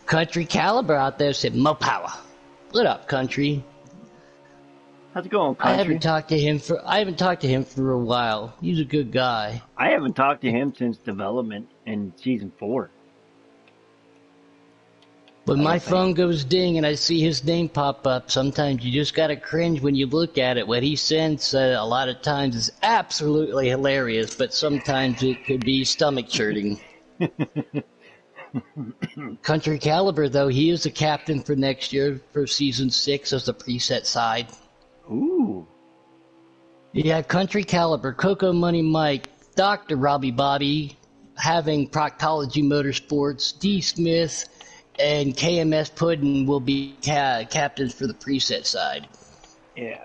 Country Caliber out there said, "Mo power." What up, Country? How's it going, Country? I haven't talked to him for a while. He's a good guy. I haven't talked to him since development in season 4. When my phone goes ding and I see his name pop up, sometimes you just gotta cringe when you look at it. What he sends a lot of times is absolutely hilarious, but sometimes it could be stomach-churning. Country Caliber, though, he is the captain for next year for Season 6 as the preset side. Ooh. Yeah, Country Caliber, Coco Money Mike, Dr. Robbie Bobby, having Proctology Motorsports, D. Smith, and KMS Puddin' will be captains for the preset side. Yeah.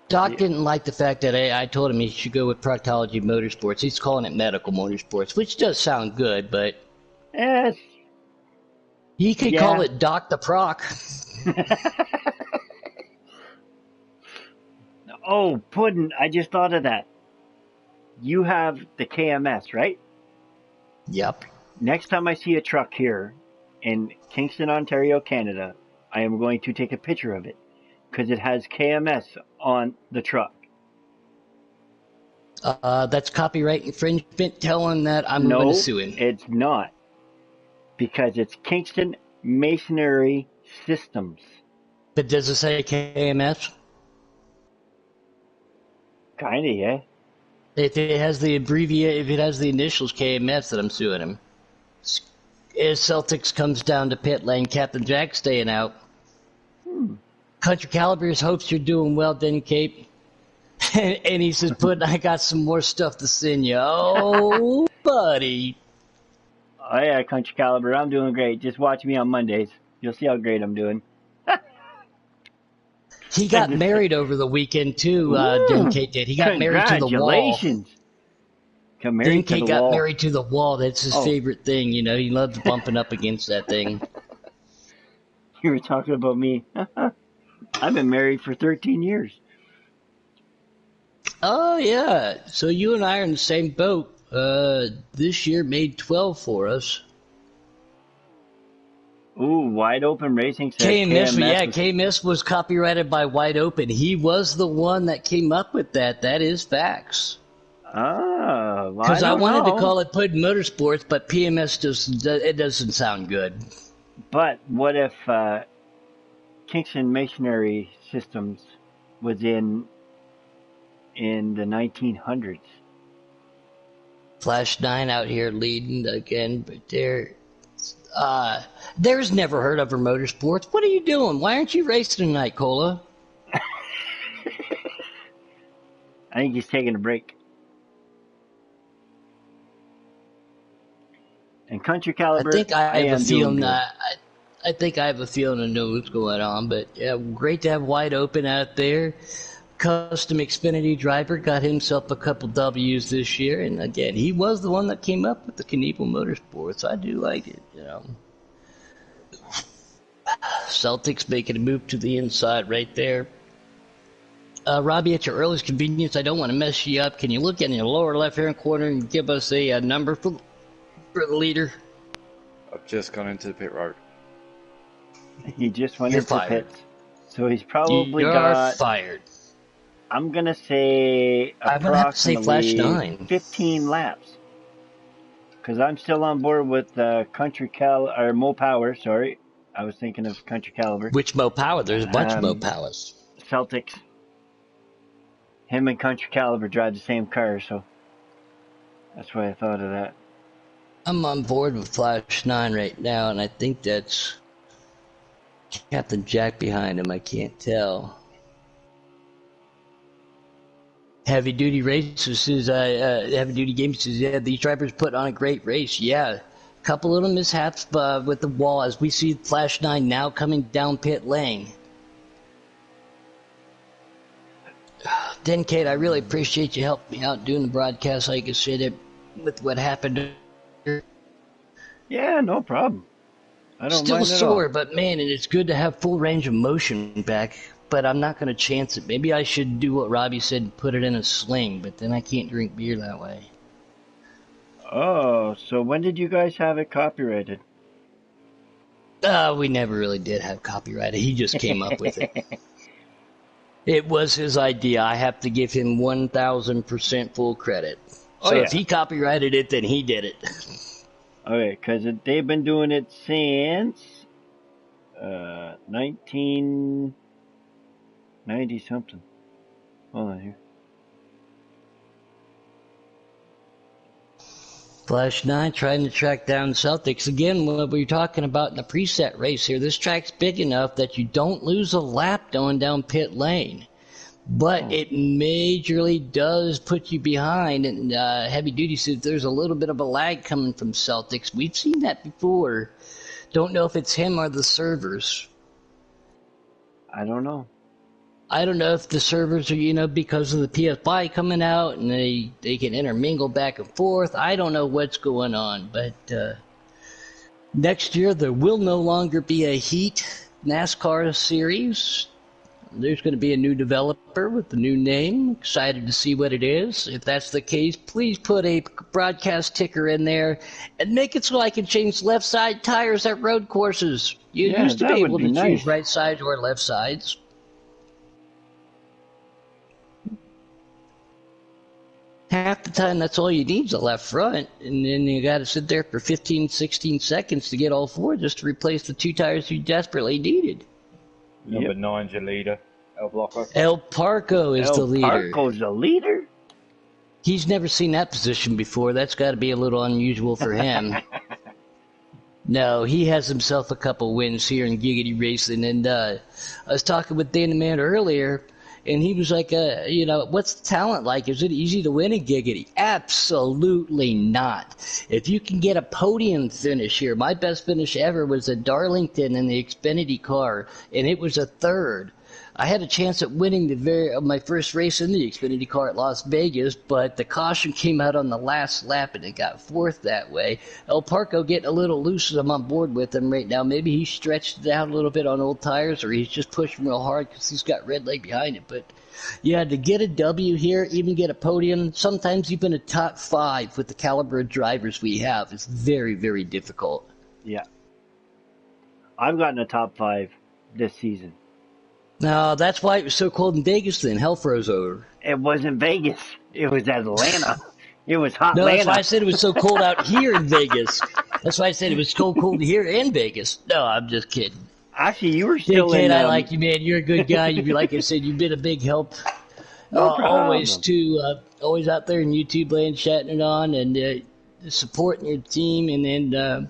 Doc didn't like the fact that I told him he should go with Proctology Motorsports. He's calling it Medical Motorsports, which does sound good, but... Yes. You could call it Doc the Proc. Oh, Puddin', I just thought of that. You have the KMS, right? Yep. Next time I see a truck here in Kingston, Ontario, Canada, I am going to take a picture of it because it has KMS on the truck. That's copyright infringement. Tell him that I'm going to sue him. No, it's not. Because it's Kingston Masonry Systems. But does it say KMS? Kinda, yeah. If it has the initials KMS, that I'm suing him. As Celtics comes down to pit lane, Captain Jack staying out. Country Calibers hopes you're doing well, Denny Cape. And he says, Puddin', I got some more stuff to send you. Oh, buddy. Oh yeah, Country Caliber, I'm doing great. Just watch me on Mondays. You'll see how great I'm doing. He got married over the weekend too, Denny Cape did. He got married to the wall. Congratulations. Denny Cape got married to the wall. That's his favorite thing, you know. He loves bumping up against that thing. You were talking about me. I've been married for 13 years. Oh, yeah. So you and I are in the same boat. This year made 12 for us. Ooh, Wide Open Racing says KMS was copyrighted by Wide Open. He was the one that came up with that. That is facts. Ah, because I wanted to call it Puddin' Motorsports, but PMS doesn't sound good. But what if Kingston Masonry Systems was in the 1900s? Flash 9 out here leading again, but there's never heard of her motorsports. What are you doing? Why aren't you racing tonight, Cola? I think he's taking a break. And Country Caliber, I think I have a feeling. I think I have a feeling I know what's going on. But yeah, great to have Wide Open out there. Custom Xfinity driver got himself a couple W's this year, and again, he was the one that came up with the Knievel Motorsports. I do like it, you know. Celtics making a move to the inside right there. Robbie, at your earliest convenience, I don't want to mess you up. Can you look in your lower left-hand corner and give us a number for the leader? I've just gone into the pit road. He just went into the pits. So he's probably got... fired. I'm going to say approximately Flash 9. 15 laps. Because I'm still on board with Mo Power, sorry. I was thinking of Country Caliber. Which Mo Power? There's a bunch of Mo Powers. Celtics. Him and Country Caliber drive the same car, so that's why I thought of that. I'm on board with Flash 9 right now, and I think that's Captain Jack behind him. I can't tell. Heavy Duty Races says, Heavy Duty Games says, yeah, these drivers put on a great race. Yeah, a couple little mishaps with the wall as we see Flash 9 now coming down pit lane. Den Kate, I really appreciate you helping me out doing the broadcast. Like I said, with what happened. Yeah, no problem. I don't Still mind sore, at all. but man, and it's good to have full range of motion back. But I'm not going to chance it. Maybe I should do what Robbie said and put it in a sling, but then I can't drink beer that way. Oh, so when did you guys have it copyrighted? We never really did have copyright. He just came up with it. It was his idea. I have to give him 1,000% full credit. So if he copyrighted it, then he did it. Okay, because they've been doing it since 1990 something. Hold on here. Flash 9 trying to track down Celtics. Again, what we're talking about in the preset race here, this track's big enough that you don't lose a lap going down pit lane. But it majorly does put you behind, and Heavy Duty says there's a little bit of a lag coming from Celtics. We've seen that before. Don't know if it's him or the servers. I don't know. I don't know if the servers are, because of the PSI coming out and they can intermingle back and forth. I don't know what's going on, but Next year, there will no longer be a Heat NASCAR series. There's going to be a new developer with a new name. Excited to see what it is. If that's the case, please put a broadcast ticker in there and make it so I can change left side tires at road courses. You Yeah, used to that be would able be to nice. choose right sides or left sides. Half the time, that's all you need is a left front, and then you got to sit there for 15, 16 seconds to get all four just to replace the two tires you desperately needed. Number 9's your leader, El Blocker. El Parco is the leader. Parco's the leader? He's never seen that position before. That's got to be a little unusual for him. No, he has himself a couple wins here in Giggity Racing, and I was talking with Dana Man earlier, and he was like, what's the talent like? Is it easy to win in Giggity? Absolutely not. If you can get a podium finish here, my best finish ever was at Darlington in the Xfinity car, and it was a third. I had a chance at winning my first race in the Xfinity car at Las Vegas, but the caution came out on the last lap, and it got fourth that way. El Parco getting a little loose as I'm on board with him right now. Maybe he stretched it out a little bit on old tires, or he's just pushing real hard because he's got red leg behind him. But yeah, to get a W here, even get a podium, sometimes even a top 5 with the caliber of drivers we have is very, very difficult. Yeah. I've gotten a top 5 this season. No, that's why it was so cold in Vegas then. Hell froze over. It wasn't Vegas. It was Atlanta. It was hot No, Atlanta. that's why I said it was so cold out here in Vegas. That's why I said it was so cold here in Vegas. No, I'm just kidding. Actually, you were still Kid, in... I like you, man. You're a good guy. Like I said, you've been a big help. No problem. Always out there in YouTube land chatting it on and supporting your team. And then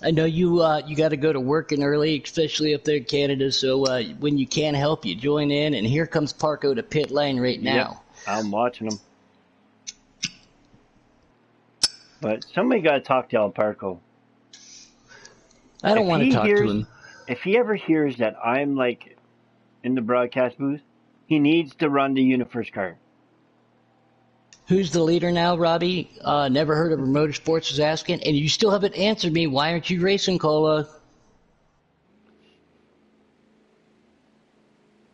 I know you got to go to work in early, especially up there in Canada. So when you can help, you join in. And here comes Parco to pit lane right now. Yep, I'm watching him. But somebody got to talk to El Parco. I don't want to talk to him. If he ever hears that I'm like in the broadcast booth, he needs to run the UniFirst car. Who's the leader now, Robbie? Never heard of Motorsports is asking. And you still haven't answered me. Why aren't you racing, Cola?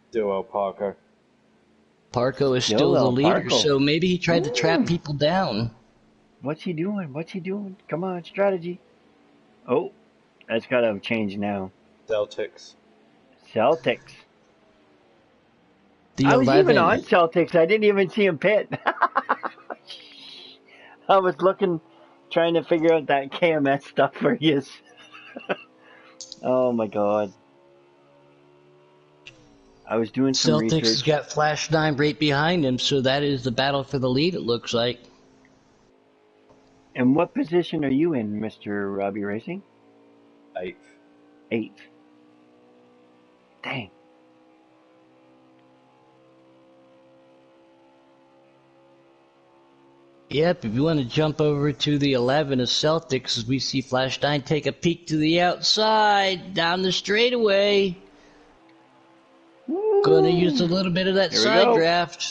Still El Parco. Parco is still the leader, Parco. so maybe he tried to trap people down. What's he doing? Come on, strategy. Oh, that's got to change now. Celtics. The was 11. even on Celtics. I didn't even see him pit. I was looking, trying to figure out that KMS stuff for you. Oh my God. I was doing some Celtics research. has got Flash 9 right behind him, so that is the battle for the lead, it looks like. And what position are you in, Mr. Robbie Racing? 8th. 8th. Dang. Yep, if you want to jump over to the 11 of Celtics, as we see Flash 9 take a peek to the outside, down the straightaway. Going to use a little bit of that side draft.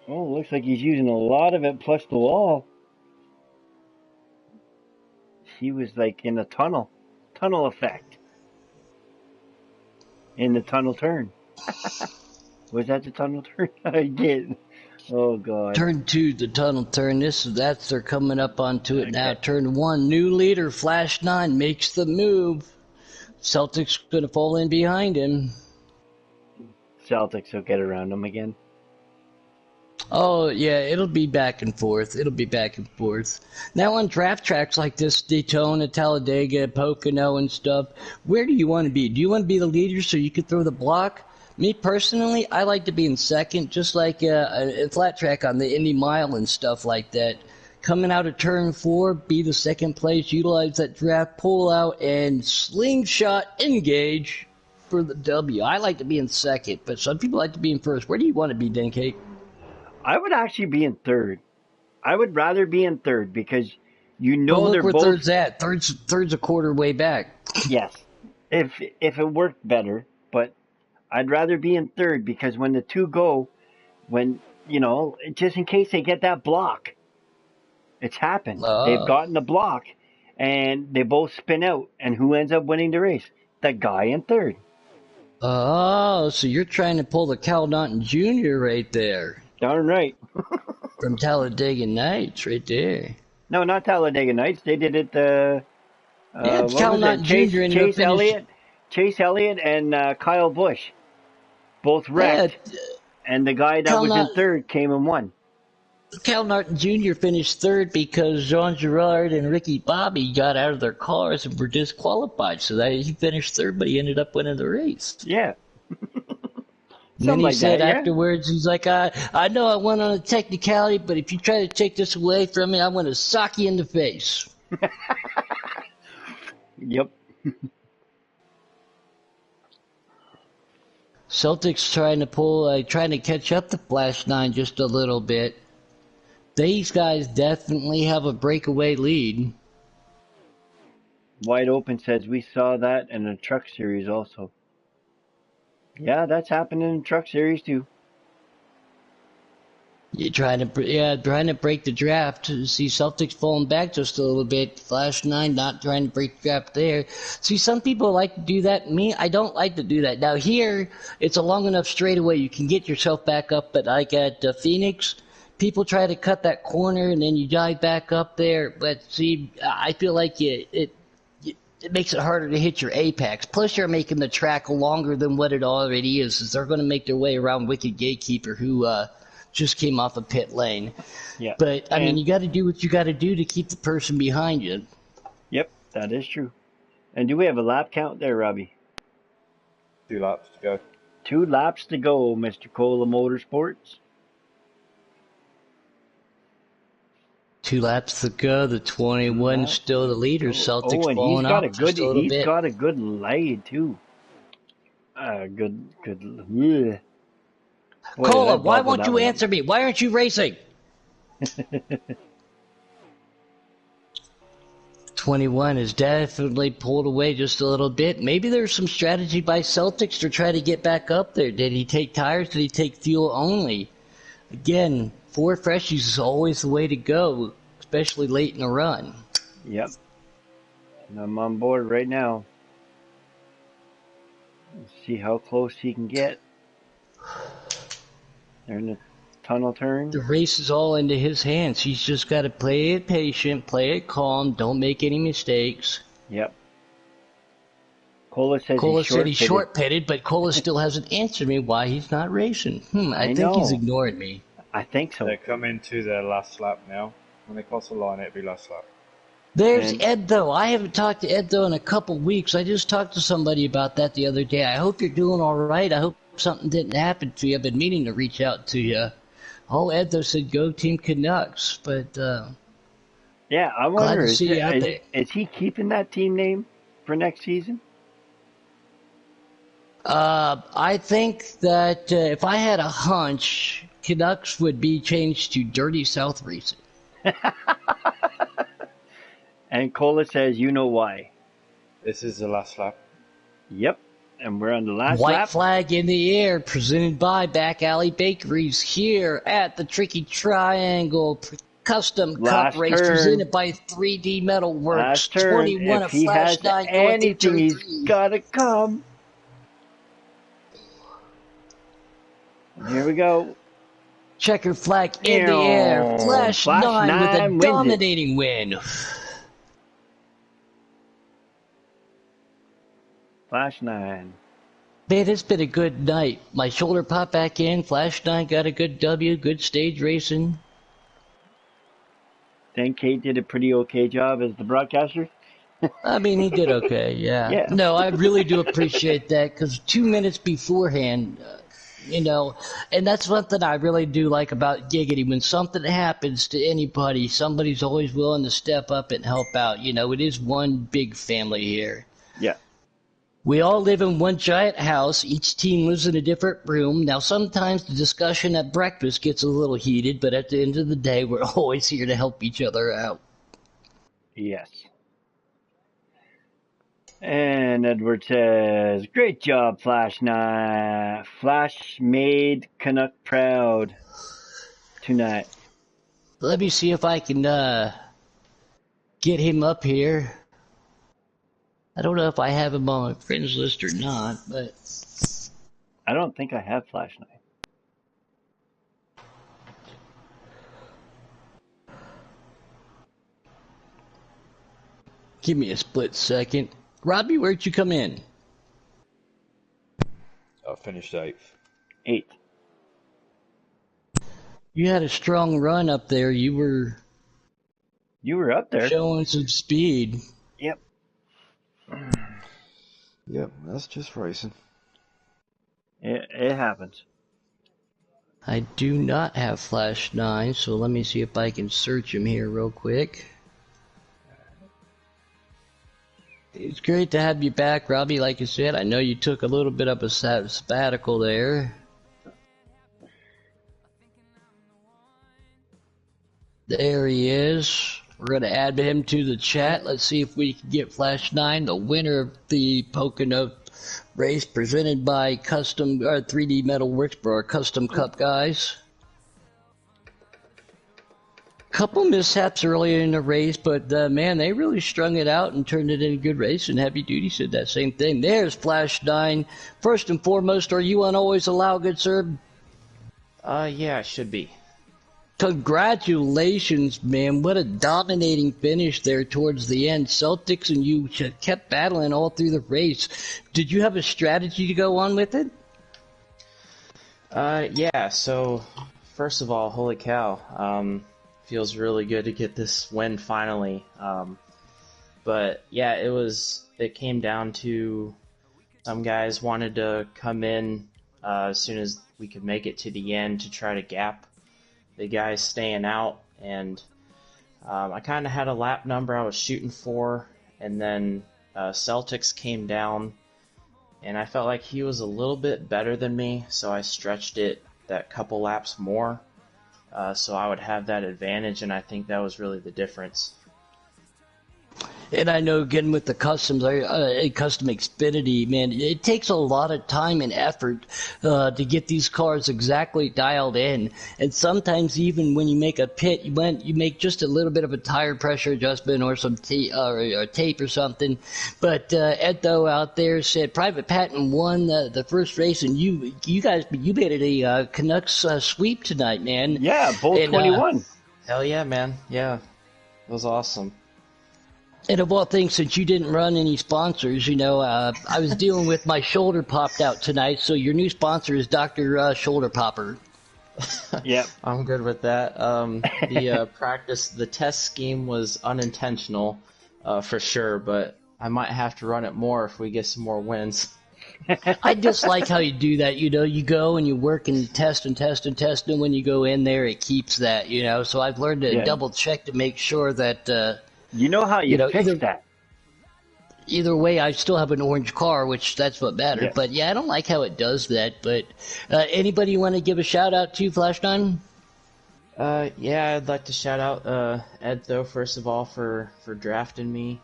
Oh, looks like he's using a lot of it plus the wall. He was like in a tunnel effect. In the tunnel turn. Was that the tunnel turn? I did. Oh God. Turn 2, the tunnel turn. They're coming up onto it now. Turn 1, new leader, Flash 9 makes the move. Celtics going to fall in behind him. Celtics will get around him again. Oh, yeah, it'll be back and forth. Now on draft tracks like this, Daytona, Talladega, Pocono and stuff, where do you want to be? Do you want to be the leader so you can throw the block? Me personally, I like to be in second, just like a flat track on the Indy Mile and stuff like that. Coming out of turn 4, be the second place, utilize that draft, pull out, and slingshot engage for the W. I like to be in second, but some people like to be in first. Where do you want to be, Dencake? I would actually be in third. I would rather be in third because you know well, they're look both. Third's at. Third's a quarter way back. Yes, if it worked better, but I'd rather be in third because when the two go, just in case they get that block, it's happened. They've gotten the block, and they both spin out. And who ends up winning the race? The guy in third. Oh, so you're trying to pull the Cal Naughton Jr. right there. Darn right. From Talladega Nights, right there. No, not Talladega Nights. They did it. Yeah, What Cal was it? Naughton Jr. ended up finishing. Chase Elliott, and Kyle Busch both Yeah, wrecked, and the guy that Cal was in Naughton. third came and won. Cal Naughton Jr. finished third because Jean Girard and Ricky Bobby got out of their cars and were disqualified. So he finished third, but he ended up winning the race. Yeah. And then he like said that, yeah. afterwards, he's like, I know I went on a technicality, but if you try to take this away from me, I'm going to sock you in the face. Yep. Celtics trying to catch up to Flash 9 just a little bit. These guys definitely have a breakaway lead. Wide Open says we saw that in the Truck Series also. Yeah, that's happening in the Truck Series too. You're trying to break the draft. See Celtics falling back just a little bit. Flash 9 not trying to break the draft there. See, some people like to do that. Me, I don't like to do that. Now here, it's a long enough straightaway you can get yourself back up. But like at Phoenix, people try to cut that corner and then you dive back up there. But see, I feel like it makes it harder to hit your apex. Plus, you're making the track longer than what it already is. They're going to make their way around Wicked Gatekeeper, who just came off a pit lane. Yeah. But, I mean, you got to do what you got to do to keep the person behind you. Yep, that is true. And do we have a lap count there, Robbie? 2 laps to go. 2 laps to go, Mr. Cola Motorsports. 2 laps to go. The 21 still the leader. Celtics and falling off just a little bit. He's got a good lead, too. Good. Bleh. Cola, why won't you answer me? Why aren't you racing? 21 is definitely pulled away just a little bit. Maybe there's some strategy by Celtics to try to get back up there. Did he take tires? Did he take fuel only? Again, 4 freshies is always the way to go, especially late in the run. Yep. And I'm on board right now. Let's see how close he can get. They're in the tunnel turn. The race is all into his hands. He's just got to play it patient, play it calm, don't make any mistakes. Yep. Cola said he's short-pitted, but Cola still hasn't answered me why he's not racing. I think he's ignored me. I think so. They're coming to their last lap now. When they cross the line, it'll be last lap. There's Ed, though. I haven't talked to Ed, though, in a couple weeks. I just talked to somebody about that the other day. I hope you're doing all right. I hope something didn't happen to you. I've been meaning to reach out to you. Oh, Ed, though, said go Team Canucks. But, yeah, I wonder, is he keeping that team name for next season? I think that if I had a hunch, Canucks would be changed to Dirty South Racing. And Cola says, you know why. This is the last lap. Yep, and we're on the last White lap. flag in the air, presented by Back Alley Bakeries here at the Tricky Triangle Custom Cup Race, presented by 3D Metal Works. Last turn. 21 If he Flash has 9 anything, he's got to come. Here we go. Checker flag in the air. Flash 9 with a dominating win. Flash 9. Man, it's been a good night. My shoulder popped back in. Flash 9 got a good W, good stage racing. Think Kate did a pretty okay job as the broadcaster? I mean, he did okay, yeah. No, I really do appreciate that, because 2 minutes beforehand, and that's one thing I really do like about Giggity. When something happens to anybody, somebody's always willing to step up and help out. It is one big family here. Yeah. We all live in one giant house. Each team lives in a different room. Now, sometimes the discussion at breakfast gets a little heated, but at the end of the day, we're always here to help each other out. Yes. And Edward says, great job, Flash 9. Flash made Canuck proud tonight. Let me see if I can get him up here. I don't know if I have him on my friends list or not, but I don't think I have Flash 9. give me a split second. Robbie, where'd you come in? I finished 8th. 8. You had a strong run up there. You were up there. showing some speed. Yep. Yep, that's just racing. It happens. I do not have Flash 9, so let me see if I can search him here real quick. It's great to have you back, Robbie. Like you said, I know you took a little bit of a sabbatical there. There he is. We're going to add him to the chat. Let's see if we can get Flash 9, the winner of the Pocono race presented by 3D Metal Works for our Custom Cup guys. Couple mishaps earlier in the race, but man, they really strung it out and turned it into a good race, and Heavy Duty said that same thing. There's Flash 9. First and foremost, are you on Always Allow, good sir? Yeah, I should be. Congratulations, man. What a dominating finish there towards the end. Celtics and you kept battling all through the race. Did you have a strategy to go on with it? Yeah, so first of all, holy cow. Feels really good to get this win finally. But yeah, it came down to some guys wanted to come in as soon as we could make it to the end to try to gap the guys staying out, and I kind of had a lap number I was shooting for, and then Celtics came down, and I felt like he was a little bit better than me, so I stretched it that couple laps more, so I would have that advantage, and I think that was really the difference. And I know, again, with the customs, custom Xfinity, man, it takes a lot of time and effort to get these cars exactly dialed in. And sometimes, even when you make a pit, you make just a little bit of a tire pressure adjustment or some tape or something. But Ed, though, out there said Private Patton won the first race, and you made it a Canucks sweep tonight, man. Yeah, both 21. Hell yeah, man. Yeah, it was awesome. And of all things, since you didn't run any sponsors, I was dealing with my shoulder popped out tonight, so your new sponsor is Dr. Shoulder Popper. Yep. I'm good with that. The test scheme was unintentional, for sure, but I might have to run it more if we get some more wins. I just like how you do that, you go and you work and test and test and test, and when you go in there, it keeps that, so I've learned to double check to make sure that... you know how you fix that. Either way, I still have an orange car, which that's what matters. Yeah. But yeah, I don't like how it does that. But anybody want to give a shout out to Flash 9? Yeah, I'd like to shout out Ed, though, first of all, for drafting me.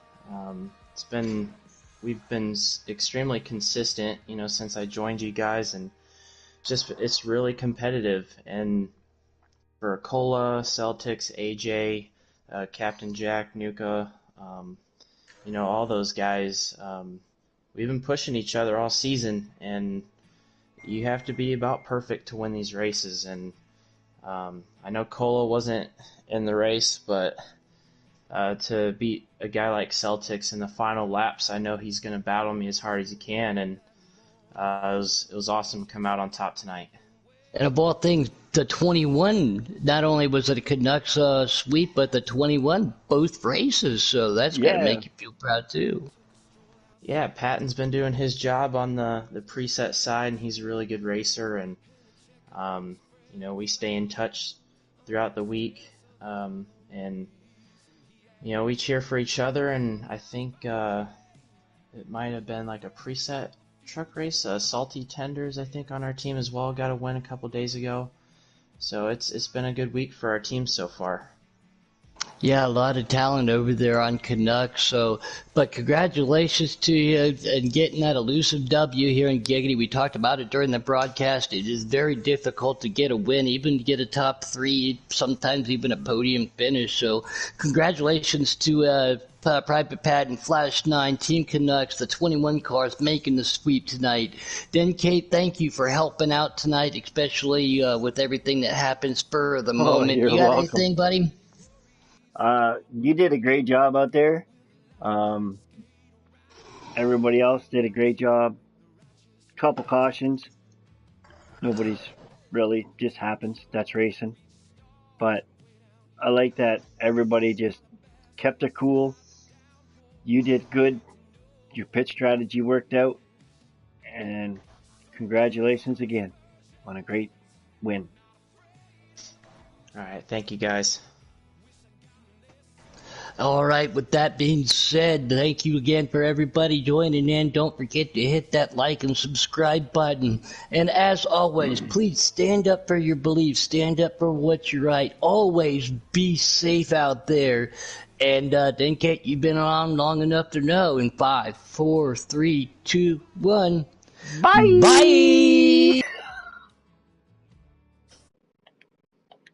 We've been extremely consistent, since I joined you guys, and it's really competitive. And for Cola, Celtics, AJ, Captain Jack, Nuka, all those guys, we've been pushing each other all season, and you have to be about perfect to win these races. And I know Cola wasn't in the race, but to beat a guy like Celtics in the final laps, I know he's going to battle me as hard as he can, and it was awesome to come out on top tonight. And of all things, the 21, not only was it a Canucks sweep, but the 21, both races. So that's got to make you feel proud, too. Yeah, Patton's been doing his job on the preset side, and he's a really good racer. And, we stay in touch throughout the week. And, we cheer for each other. And I think it might have been like a preset truck race, Salty Tenders, I think, on our team as well, got a win a couple days ago. So it's been a good week for our team so far. Yeah, a lot of talent over there on Canucks. So, but congratulations to you and getting that elusive W here in Giggity. We talked about it during the broadcast. It is very difficult to get a win, even to get a top 3, sometimes even a podium finish. So, congratulations to Private Pat and Flash 9, Team Canucks, the 21 cars making the sweep tonight. Then, Kate, thank you for helping out tonight, especially with everything that happened spur of the moment. You're You got welcome. anything, buddy? You did a great job out there. Um, everybody else did a great job. Couple cautions. Nobody's really, just happens. That's racing. But I like that everybody just kept it cool. You did good. Your pitch strategy worked out. And congratulations again on a great win. All right, thank you guys. All right, with that being said, thank you again for everybody joining in. Don't forget to hit that like and subscribe button. And as always, please stand up for your beliefs. Stand up for what's right. Always be safe out there. And then, Kate, you've been on long enough to know. In 5, 4, 3, 2, 1. Bye! Bye!